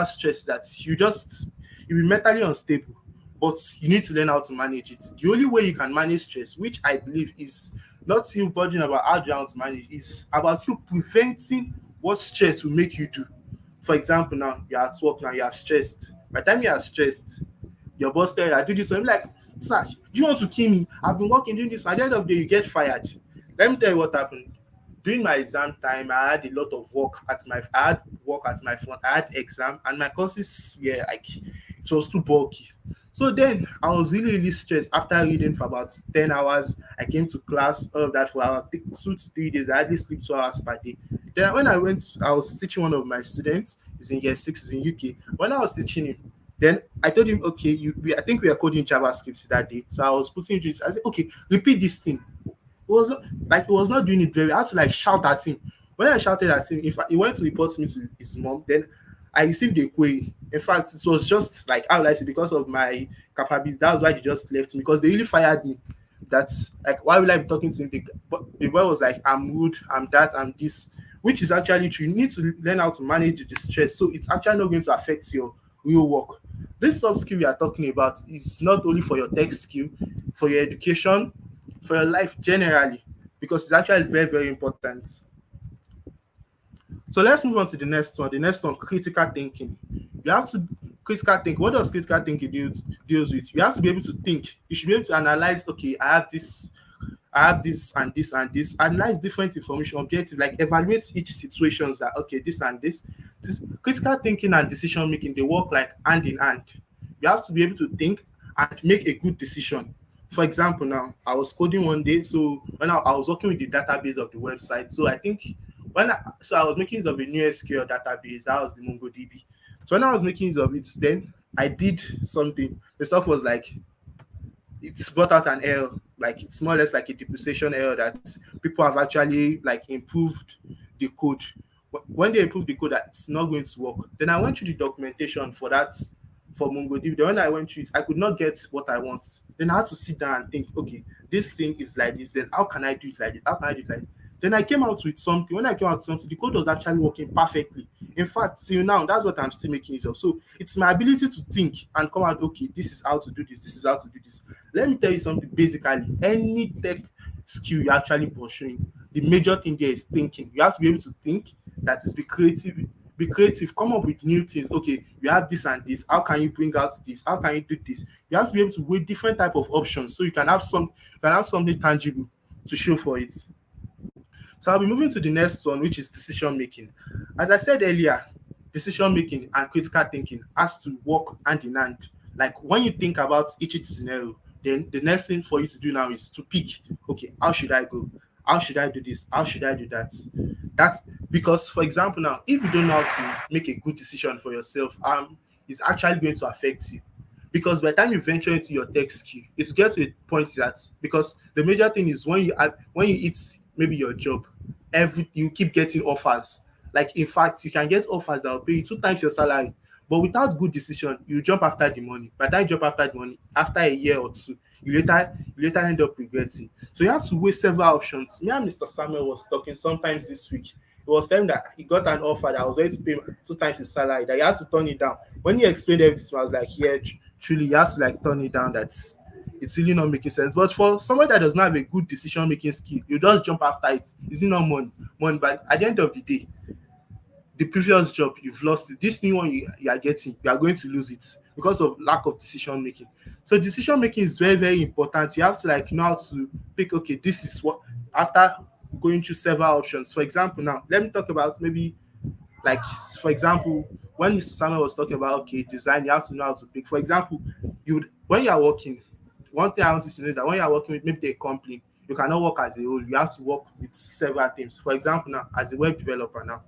G: stress that you'll be mentally unstable, but you need to learn how to manage it. The only way you can manage stress, which I believe is not you bothering about how you want to manage, is about you preventing what stress will make you do. For example, now you're at work, now you're stressed. By the time you are stressed, your boss tells you, I do this, so I'm like, sir, do you want to kill me? I've been working doing this. At the end of the day, you get fired. Let me tell you what happened. During my exam time, I had a lot of work at my front. I had exam, and my courses were like, it was too bulky. So then I was really, really stressed after reading for about 10 hours. I came to class, all of that for about 2 to 3 days. I hardly sleep 2 hours per day. Then when I was teaching one of my students, he's in year 6, he's in UK. When I was teaching him, then I told him, okay, I think we are coding JavaScript that day. So I was putting it, I said, okay, repeat this thing. He was not doing it very. I had to like shout at him. When I shouted at him, in fact, he went to report me to his mom. Then I received a query. In fact, it was just like, how would I say, because of my capability. That was why they just left me, because they really fired me. That's like, why will I be talking to him? The boy was like, I'm rude, I'm that, I'm this, which is actually true. You need to learn how to manage the stress, so it's actually not going to affect your real work. This soft skill we are talking about is not only for your tech skill, for your education, for your life generally, because it's actually very, very important. So let's move on to the next one. The next one, critical thinking. You have to critical think. What does critical thinking deals with? You have to be able to think. You should be able to analyze. Okay, I have this and this and this. Analyze different information, objective, like evaluate each situations that okay, this and this. This critical thinking and decision making, they work like hand in hand. You have to be able to think and make a good decision. For example, now I was coding one day, so when I was working with the database of the website, so I think I was making use of a new SQL database, that was the MongoDB. So when I was making use of it, then I did something. The stuff was like, it's brought out an error, like it's more or less like a depreciation error that people have actually like improved the code. When they improve the code, that it's not going to work. Then I went through the documentation for that for MongoDB. Then when I went through it, I could not get what I want. Then I had to sit down and think, okay, this thing is like this. Then how can I do it like this? How can I do it like this? Then I came out with something. When I came out with something, the code was actually working perfectly. In fact, till now, that's what I'm still making use of. So it's my ability to think and come out, okay, this is how to do this, this is how to do this. Let me tell you something, basically, any tech skill you're actually pursuing, the major thing there is thinking. You have to be able to think, that is be creative, come up with new things. Okay, you have this and this. How can you bring out this? How can you do this? You have to be able to weigh different type of options so you can have something tangible to show for it. So I'll be moving to the next one, which is decision making. As I said earlier, decision making and critical thinking has to work hand in hand. Like when you think about each scenario, then the next thing for you to do now is to pick, okay, how should I go? How should I do this? How should I do that? That's because, for example, now, if you don't know how to make a good decision for yourself, it's actually going to affect you. Because by the time you venture into your tech skill, it gets to a point that, because the major thing is when you eat maybe your job, you keep getting offers. Like, in fact, you can get offers that will pay you 2 times your salary. But without good decision, you jump after the money. By the time you jump after the money, after a year or two, you later end up regretting. So you have to weigh several options. Me and Mr. Samuel was talking sometimes this week. He was telling that he got an offer that was going to pay 2 times his salary, that he had to turn it down. When he explained everything, I was like, yeah, truly, he has to like turn it down. That's it's really not making sense. But for someone that does not have a good decision making skill, you just jump after it. Is it not money? Money, but at the end of the day, the previous job you've lost it. This new one you are getting, you are going to lose it because of lack of decision making. So decision making is very, very important. You have to like know how to pick, okay, this is what after going through several options. For example, now let me talk about maybe like for example, when Mr. Samuel was talking about okay, design, you have to know how to pick. For example, you would when you are working, one thing I want you to know is that when you are working with maybe a company, you cannot work as a whole, you have to work with several teams. For example, now as a web developer now,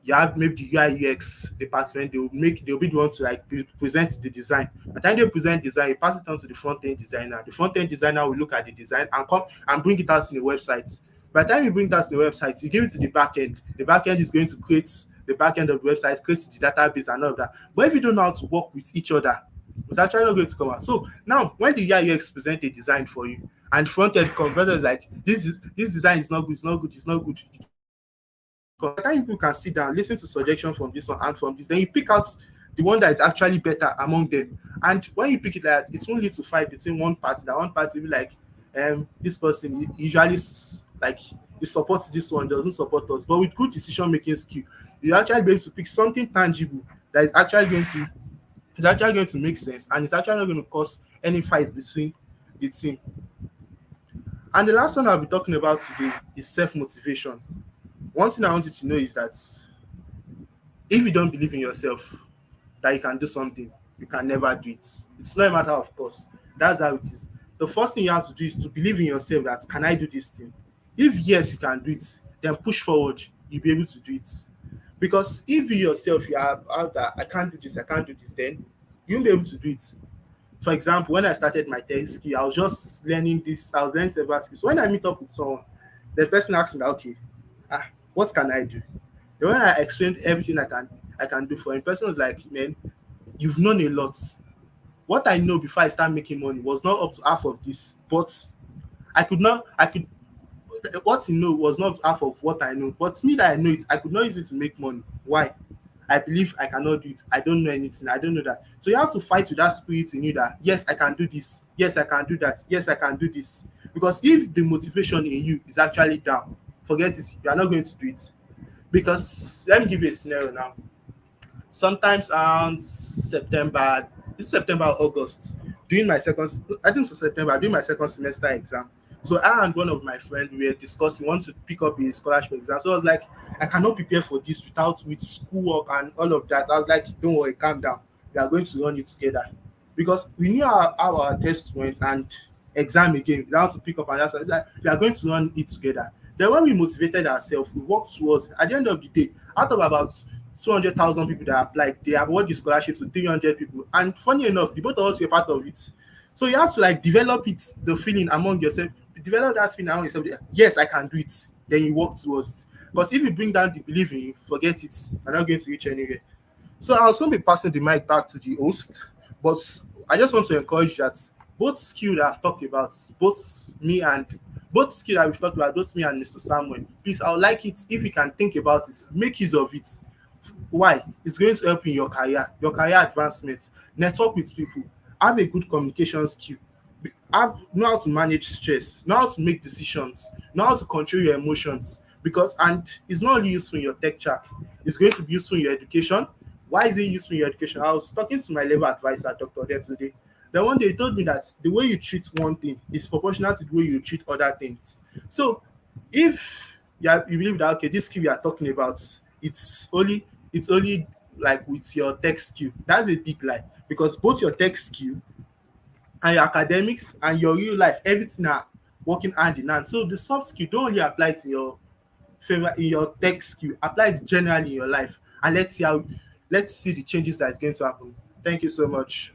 G: you have maybe the UI UX department, they'll be the one to like present the design. By the time they present design, you pass it on to the front end designer. The front end designer will look at the design and come and bring it out in the website. By the time you bring that to the website, you give it to the back end. The back end is going to create the back end of the website, create the database and all of that. But if you don't know how to work with each other, it's actually not going to come out. So now when the UI UX present a design for you and the front end converter is like, this design is not good, it's not good, it's not good. By the time people can sit down, listen to suggestion from this one and from this, then you pick out the one that is actually better among them. And when you pick it like that, it won't lead to fight between one party. That one party will be like, this person usually like he supports this one, doesn't support us. But with good decision making skill, you actually be able to pick something tangible that is actually going to make sense, and it's actually not going to cause any fight between the team. And the last one I'll be talking about today is self-motivation. One thing I want you to know is that if you don't believe in yourself that you can do something, you can never do it. It's not a matter of course. That's how it is. The first thing you have to do is to believe in yourself that can I do this thing? If yes, you can do it, then push forward. You'll be able to do it. Because if you yourself you are out that I can't do this, then you won't be able to do it. For example, when I started my tech skill, I was just learning this, I was learning several skills. So when I meet up with someone, the person asks me, okay, what can I do? Then when I explained everything I can do for him, the person was like, man, you've known a lot. What I know before I start making money was not up to half of this, but what you know was not half of what I know. But me that I know it, I could not use it to make money. Why? I believe I cannot do it. I don't know anything. I don't know that. So you have to fight with that spirit in you that, yes, I can do this. Yes, I can do that. Yes, I can do this. Because if the motivation in you is actually down, forget it. You are not going to do it. Because let me give you a scenario now. Sometimes around September, August, during my second, I think it was September, during my second semester exam. So I and one of my friends we were discussing want to pick up a scholarship exam. So I was like, I cannot prepare for this with schoolwork and all of that. I was like, don't worry, calm down. We are going to run it together. Because we knew how our test went and exam again. We have to pick up and that's like we are going to run it together. Then when we motivated ourselves, we worked towards it. At the end of the day, out of about 200,000 people that applied, they awarded the scholarship to 300 people. And funny enough, the both of us were part of it. So you have to like develop it, the feeling among yourself, develop that feeling among yourself. Yes, I can do it. Then you work towards it. Because if you bring down the belief in you, forget it. You're not going to reach anywhere. So I'll soon be passing the mic back to the host. But I just want to encourage that both skill that I've talked about, both skill that we've talked about, both me and Mr. Samuel, please, I would like it if you can think about it, make use of it. Why? It's going to help in your career advancement, network with people, have a good communication skill, know how to manage stress, know how to make decisions, know how to control your emotions. And it's not only useful in your tech track, it's going to be useful in your education. Why is it useful in your education? I was talking to my level advisor, Dr. There today. Then one day he told me that the way you treat one thing is proportional to the way you treat other things. So if you believe that okay, this skill we are talking about, it's only like with your tech skill, that's a big lie. Because both your tech skill and your academics and your real life, everything are working hand in hand. So the soft skill don't only apply to your tech skill, apply it generally in your life. And let's see the changes that is going to happen. Thank you so much.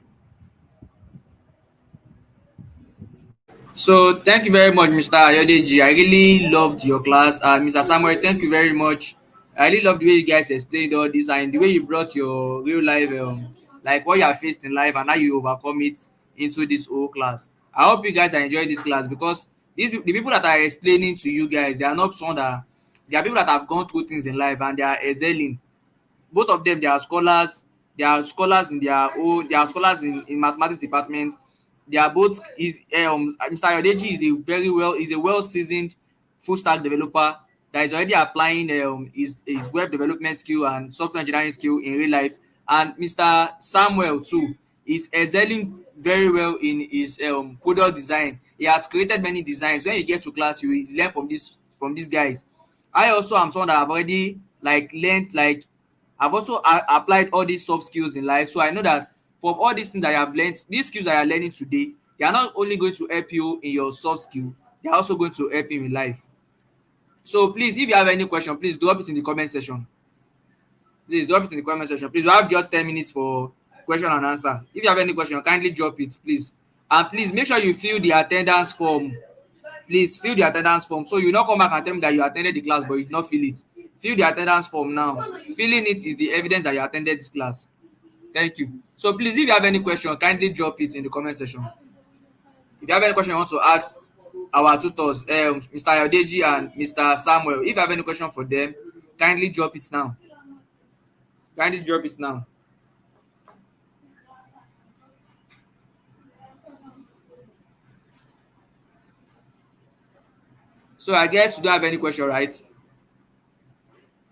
E: So thank you very much, Mr. Ayodeji. I really loved your class. Mr. Samuel, thank you very much. I really love the way you guys explained all this and the way you brought your real life, like what you have faced in life and how you overcome it into this whole class. I hope you guys are enjoying this class because the people that are explaining to you guys, they are not someone that there are people that have gone through things in life and they are excelling. Both of them, they are scholars. They are scholars in their own. They are scholars in mathematics department. They are both. Mr. Ayodeji is a well seasoned full stack developer that is already applying his web development skill and software engineering skill in real life. And Mr. Samuel too is excelling very well in his product design. He has created many designs. When you get to class, you will learn from these guys. I also am someone that have already learned I've also applied all these soft skills in life. So I know that from all these things that I have learned, these skills that I are learning today, they are not only going to help you in your soft skill, they are also going to help you in life. So please, if you have any question, please drop it in the comment section. Please drop it in the comment section. Please, we have just 10 minutes for question and answer. If you have any question, kindly drop it, please. And please make sure you fill the attendance form. Please fill the attendance form. So you not come back and tell me that you attended the class, but you did not fill it. Fill the attendance form now. Filling it is the evidence that you attended this class. Thank you. So please, if you have any question, kindly drop it in the comment section. If you have any question you want to ask our tutors, Mr. Ayodeji and Mr. Samuel, if you have any question for them, kindly drop it now. Kindly drop it now. So I guess you don't have any question, right?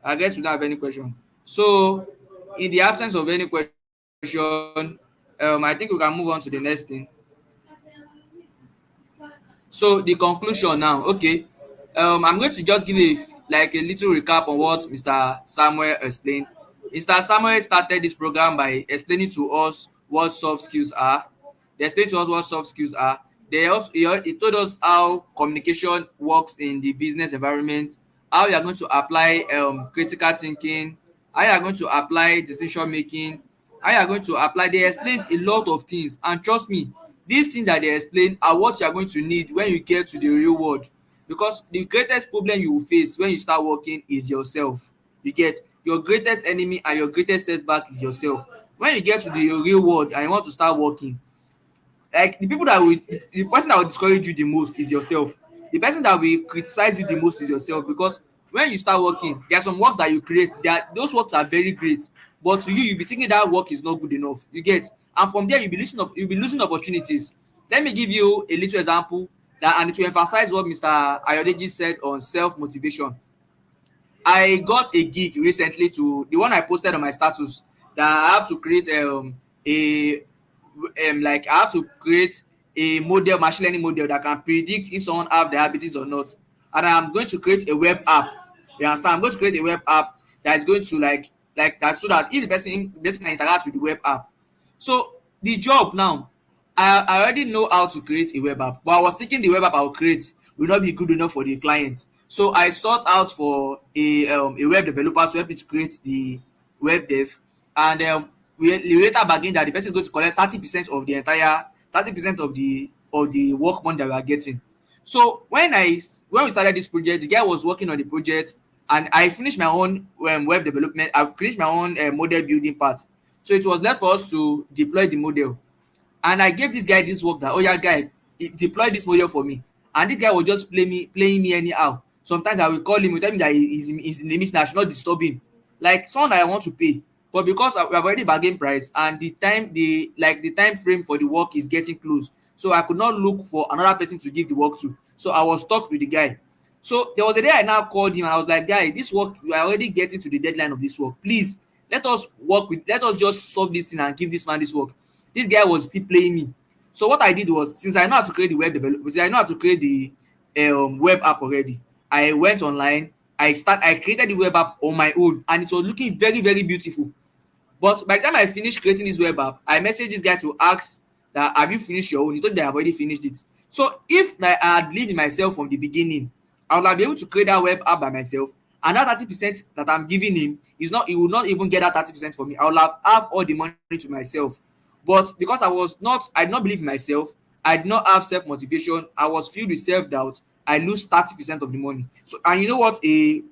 E: I guess we don't have any question. So, in the absence of any question, I think we can move on to the next thing. So, the conclusion now. Okay, I'm going to just give a little recap on what Mr. Samuel explained. Mr. Samuel started this program by explaining to us what soft skills are. They explained to us what soft skills are. He told us how communication works in the business environment, how you are going to apply critical thinking, how you are going to apply decision making, how you are going to apply. They explain a lot of things, and trust me, these things that they explain are what you are going to need when you get to the real world, because the greatest problem you will face when you start working is yourself. You get, your greatest enemy and your greatest setback is yourself. When you get to the real world and you want to start working, the person that will discourage you the most is yourself. The person that will criticize you the most is yourself, because when you start working, there are some works that you create that those works are very great, but to you'll be thinking that work is not good enough. You get, and from there you'll be losing opportunities. Let me give you a little example and it will emphasize what Mr. Ayodeji said on self-motivation. I got a gig recently, to the one I posted on my status, that I have to create I have to create a machine learning model that can predict if someone have diabetes or not. And I'm going to create a web app. You understand? I'm going to create a web app that is going to like that, so that if the person can interact with the web app. So the job now, I already know how to create a web app, but I was thinking the web app I will create will not be good enough for the client. So I sought out for a web developer to help me to create the web dev, and we later bargained that the person is going to collect 30% of the entire 30% of the work money that we are getting. So when we started this project, the guy was working on the project, and I finished my own web development. I finished my own model building part. So it was left for us to deploy the model, and I gave this guy this work that, oh yeah, guy, deploy this model for me. And this guy was just playing me anyhow. Sometimes I will call him, tell me that he's in the meeting, I should not disturb him, like someone that I want to pay. But because we have already bargained price, and the time frame for the work is getting close, so I could not look for another person to give the work to. So I was stuck with the guy. So there was a day I now called him and I was like, guy, this work, we are already getting to the deadline of this work. Please let us just solve this thing and give this man this work. This guy was still playing me. So what I did was, since I know how to create the web development, since I know how to create the web app already, I went online. I created the web app on my own, and it was looking very, very beautiful. But by the time I finished creating this web app, I messaged this guy to ask that, have you finished your own? He told me that I've already finished it. So if I had believed in myself from the beginning, I would have been able to create that web app by myself. And that 30% that I'm giving him he will not even get that 30% from me. I will have all the money to myself. But because I did not believe in myself, I did not have self-motivation, I was filled with self-doubt, I lose 30% of the money. So, and you know what a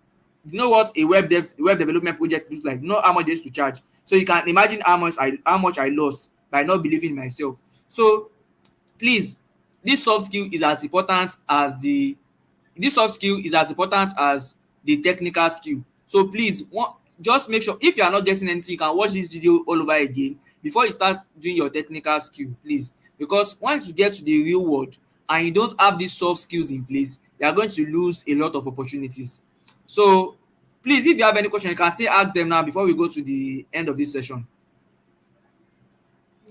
E: web development project looks like, you know how much they used to charge. So you can imagine how much I lost by not believing in myself. So please, this soft skill is as important as the technical skill. So please, just make sure if you are not getting anything, you can watch this video all over again before you start doing your technical skill, please. Because once you get to the real world and you don't have these soft skills in place, you are going to lose a lot of opportunities. So please, if you have any question, you can still ask them now before we go to the end of this session.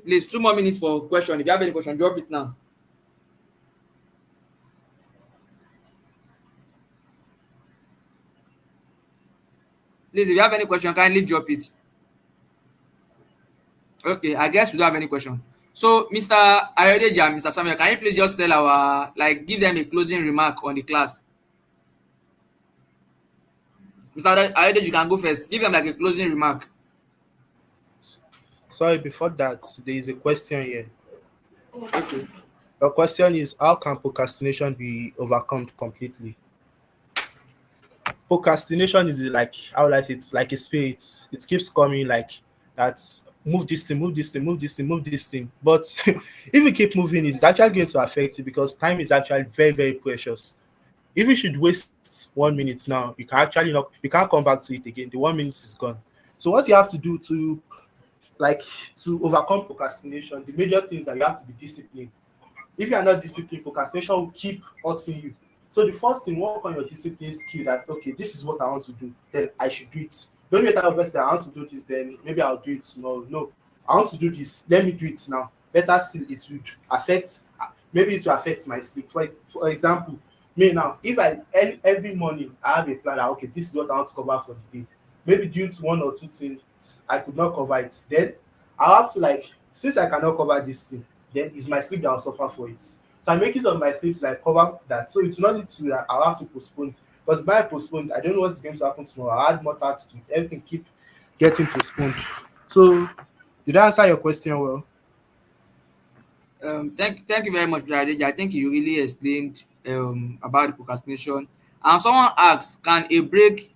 E: Please, 2 more minutes for question. If you have any question, drop it now. Please, if you have any question, kindly drop it. Okay, I guess we don't have any question. So, Mr. Ayodeji and Mr. Samuel, can you please just tell our, give them a closing remark on the class? Mr. Ayodeji, you can go first. Give them a closing remark.
G: Sorry, before that, there is a question here.
E: Okay.
G: The question is, how can procrastination be overcome completely? Procrastination is like, how would I say, it's like a spirit. It keeps coming like that. Move this thing, move this thing, move this thing, move this thing. But if you keep moving, it's actually going to affect you because time is actually very, very precious. If you should waste 1 minute now, you can actually not, you can't come back to it again. The 1 minute is gone. So what you have to do to overcome procrastination, the major things that you have to be disciplined. If you are not disciplined, procrastination will keep hurting you. So the first thing, work on your discipline skill. That okay, this is what I want to do. Then I should do it. Don't wait until I want to do this. Then maybe I'll do it tomorrow. No, I want to do this. Let me do it now. Better still, it would affect. Maybe it will affect my sleep. For example, me now, if every morning I have a plan. That, okay, this is what I want to cover for the day. Maybe due to 1 or 2 things I could not cover it. Then I'll have to since I cannot cover this thing, then it's my sleep that will suffer for it. So I make use of my sleep to cover that. So it's not need to that I'll have to postpone it. Because by postponed, I don't know what's going to happen tomorrow. I'll add more tasks to it. Everything keep getting postponed. So did I answer your question well?
E: Thank you very much, Mr. Adeji. I think you really explained about the procrastination. And someone asks, can a break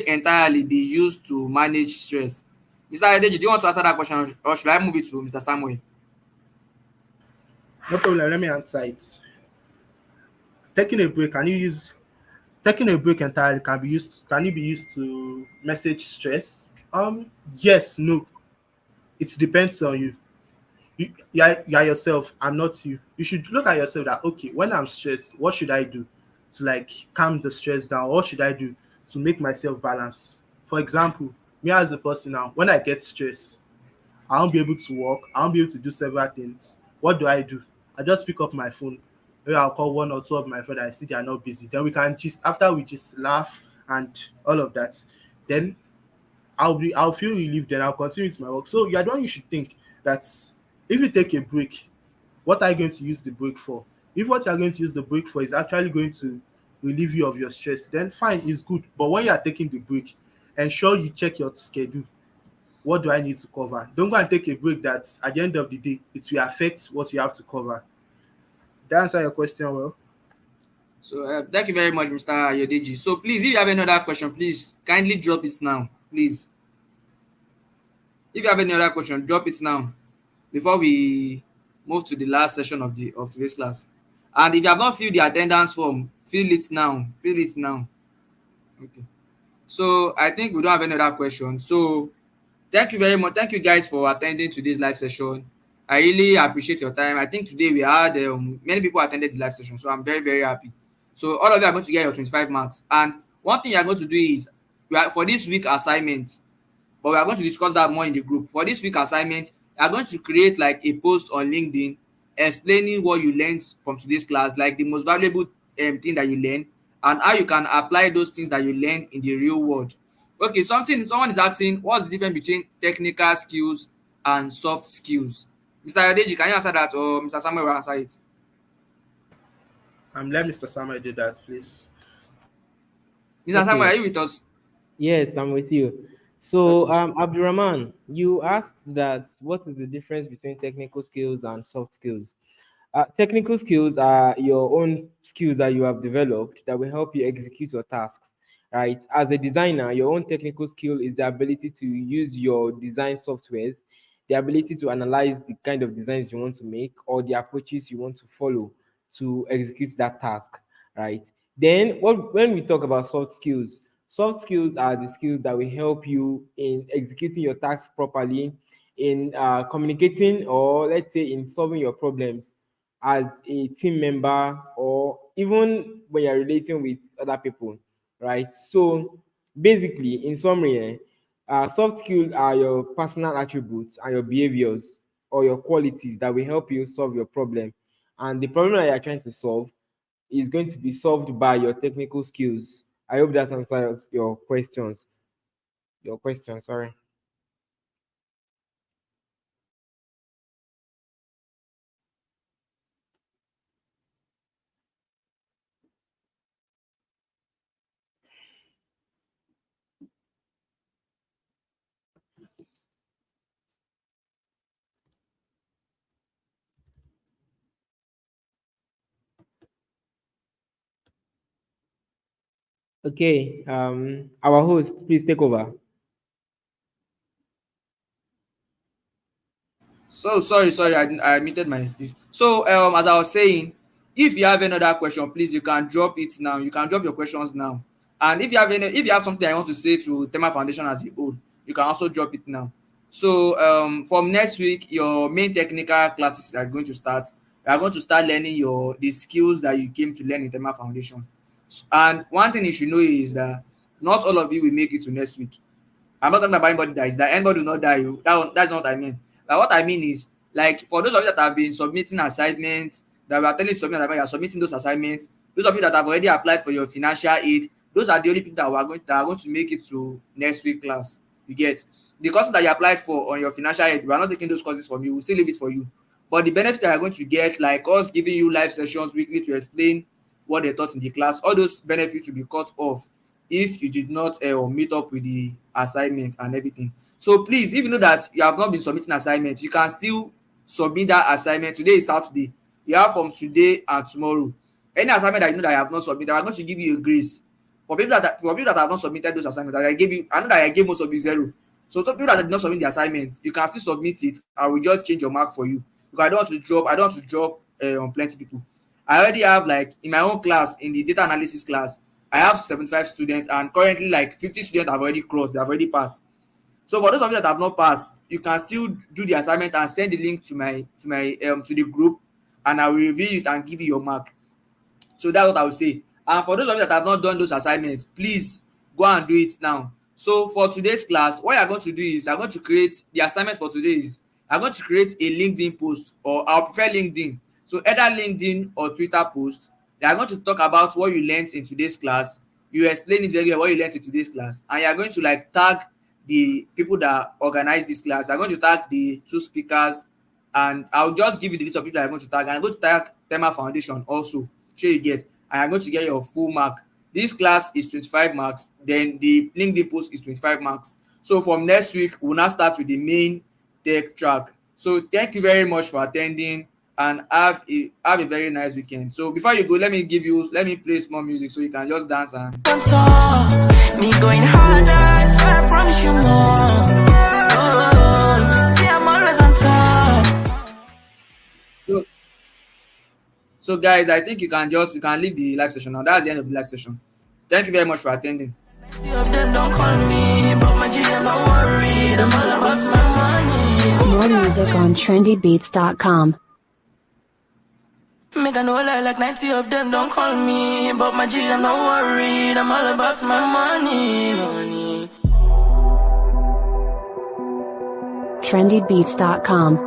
E: entirely be used to manage stress? Mr. Adeji, do you want to answer that question or should I move it to Mr. Samuel?
G: No problem. Let me answer it. Taking a break entirely can it be used to manage stress? Yes, no. It depends on you. You are yourself. I'm not you. You should look at yourself that okay, when I'm stressed, what should I do to calm the stress down? What should I do to make myself balance? For example, me as a person now, when I get stressed, I won't be able to walk. I won't be able to do several things. What do? I just pick up my phone. Maybe I'll call 1 or 2 of my friends. I see they are not busy. Then we can after we just laugh and all of that. Then I'll feel relieved. Then I'll continue with my work. So you're the one you should think that if you take a break, what are you going to use the break for? If what you're going to use the break for is actually going to relieve you of your stress, then fine, it's good. But when you are taking the break, ensure you check your schedule. What do I need to cover? Don't go and take a break that at the end of the day, it will affect what you have to cover. Did I answer your question well?
E: So thank you very much, Mr. Ayodeji. So please, if you have another question, please kindly drop it now, please. If you have any other question, drop it now before we move to the last session of today's class. And if you have not filled the attendance form, fill it now. Fill it now. Okay. So I think we don't have any other questions. So thank you very much. Thank you guys for attending today's live session. I really appreciate your time. I think today we had many people attended the live session, so I'm very, very happy. So all of you are going to get your 25 marks. And one thing you are going to do is, for this week assignment, but we are going to discuss that more in the group. For this week assignment, you are going to create a post on LinkedIn explaining what you learned from today's class, the most valuable thing that you learned, and how you can apply those things that you learned in the real world. Okay, someone is asking, what's the difference between technical skills and soft skills? Mr. Adeji, can you answer that, or Mr. Samuel will answer it?
G: Let Mr. Samuel do that, please.
E: Mr. Samuel, are you with us?
F: Yes, I'm with you. So, Abdurrahman, you asked that what is the difference between technical skills and soft skills? Technical skills are your own skills that you have developed that will help you execute your tasks, right? As a designer, your own technical skill is the ability to use your design softwares, the ability to analyze the kind of designs you want to make or the approaches you want to follow to execute that task, right? Then, when we talk about soft skills are the skills that will help you in executing your tasks properly, in communicating, or let's say in solving your problems as a team member, or even when you're relating with other people, right? So, basically, in summary, soft skills are your personal attributes and your behaviors or your qualities that will help you solve your problem. And the problem that you're trying to solve is going to be solved by your technical skills. I hope that answers your questions. Sorry. Okay, our host, please take over.
E: So sorry, I muted my this. So as I was saying, if you have any other question, please you can drop it now. You can drop your questions now. And if you have something I want to say to Tema Foundation as a whole, you can also drop it now. So from next week, your main technical classes are going to start. You are going to start learning the skills that you came to learn in Tema Foundation. And one thing you should know is that not all of you will make it to next week. I'm not talking about anybody that is that anybody will not die. That's not what I mean. Like what I mean is, like, for those of you that have been submitting assignments, that we are telling you to submit assignments, you are submitting those assignments. Those of you that have already applied for your financial aid, those are the only people that are going to make it to next week class. You get the courses that you applied for on your financial aid. We are not taking those courses from you. We'll still leave it for you. But the benefits that you are going to get, like us giving you live sessions weekly to explain what they taught in the class, all those benefits will be cut off if you did not meet up with the assignment and everything. So please, if you know that you have not been submitting assignment, you can still submit that assignment. Today is Saturday. You have from today and tomorrow. Any assignment that you know that you have not submitted, I'm going to give you a grace. For people that have not submitted those assignments, I know that I gave most of you 0. So some people that did not submit the assignment, you can still submit it. I will just change your mark for you. Because I don't want to drop on plenty people. I already have, like, in my own class, in the data analysis class, I have 75 students, and currently like 50 students have already crossed, they have already passed. So for those of you that have not passed, you can still do the assignment and send the link to the group, and I will review it and give you your mark. So that's what I will say. And for those of you that have not done those assignments, please go and do it now. So for today's class, what you're going to do is I'm going to create the assignment for today is I'm going to create a LinkedIn post, or I'll prefer LinkedIn. So either LinkedIn or Twitter post. They are going to talk about what you learned in today's class. You explain it very well, what you learned in today's class, and you are going to like tag the people that organize this class. I'm going to tag the 2 speakers, and I'll just give you the list of people that I'm going to tag. And I'm going to tag Tema Foundation also. Sure you get, and I'm going to get your full mark. This class is 25 marks. Then the LinkedIn post is 25 marks. So from next week, we'll now start with the main tech track. So thank you very much for attending, and have a very nice weekend. So before you go, let me play some more music so you can just dance and
D: me going harder, I swear I promise you more. Oh, see, I'm always on top.
E: So guys, I think you can leave the live session now. That's the end of the live session. Thank you very much for attending.
C: More music on trendybeats.com.
D: Make I know like 90 of them don't call me, but my G, I'm not worried. I'm all about my money.
C: trendybeats.com.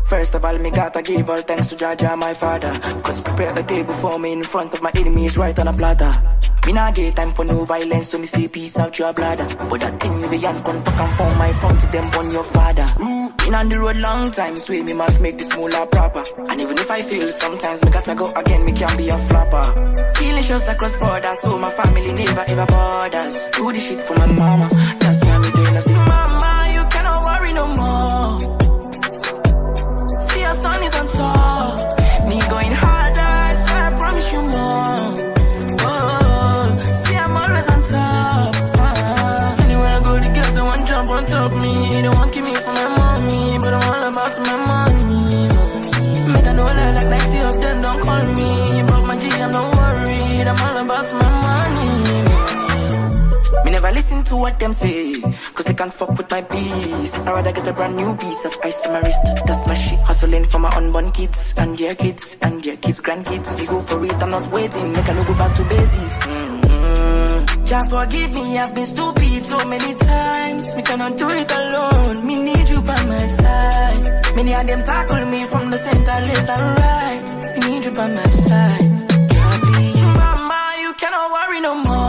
D: First of all, me gotta give all thanks to Jaja, my father. Cause prepare the table for me in front of my enemies right on a platter. Me not get time for no violence, so me say peace out your bladder. But that thing with the hand come back and form my front to them on your father. Been on the road long time, so me must make this moolah proper. And even if I fail sometimes, me gotta go again, me can be a flopper. Feeling shows across borders, so my family never ever borders. Do the shit for my mama, that's why me doing say, mama, you cannot worry no more. See your son is on top. Me going harder, I swear I promise you more. Anywhere I go, the girls don't want jump on top me. listen to what them say, cause they can't fuck with my peace. I'd rather get a brand new piece of ice on my wrist. That's my shit. Hustling for my unborn kids, and their kids, and their kids, grandkids. You go for it, I'm not waiting. Make I no go back to basics. Jah forgive me, I've been stupid so many times. Me cannot do it alone, me need you by my side. Many of them tackle me from the center, left and right. Me need you by my side. Mama, you cannot worry no more.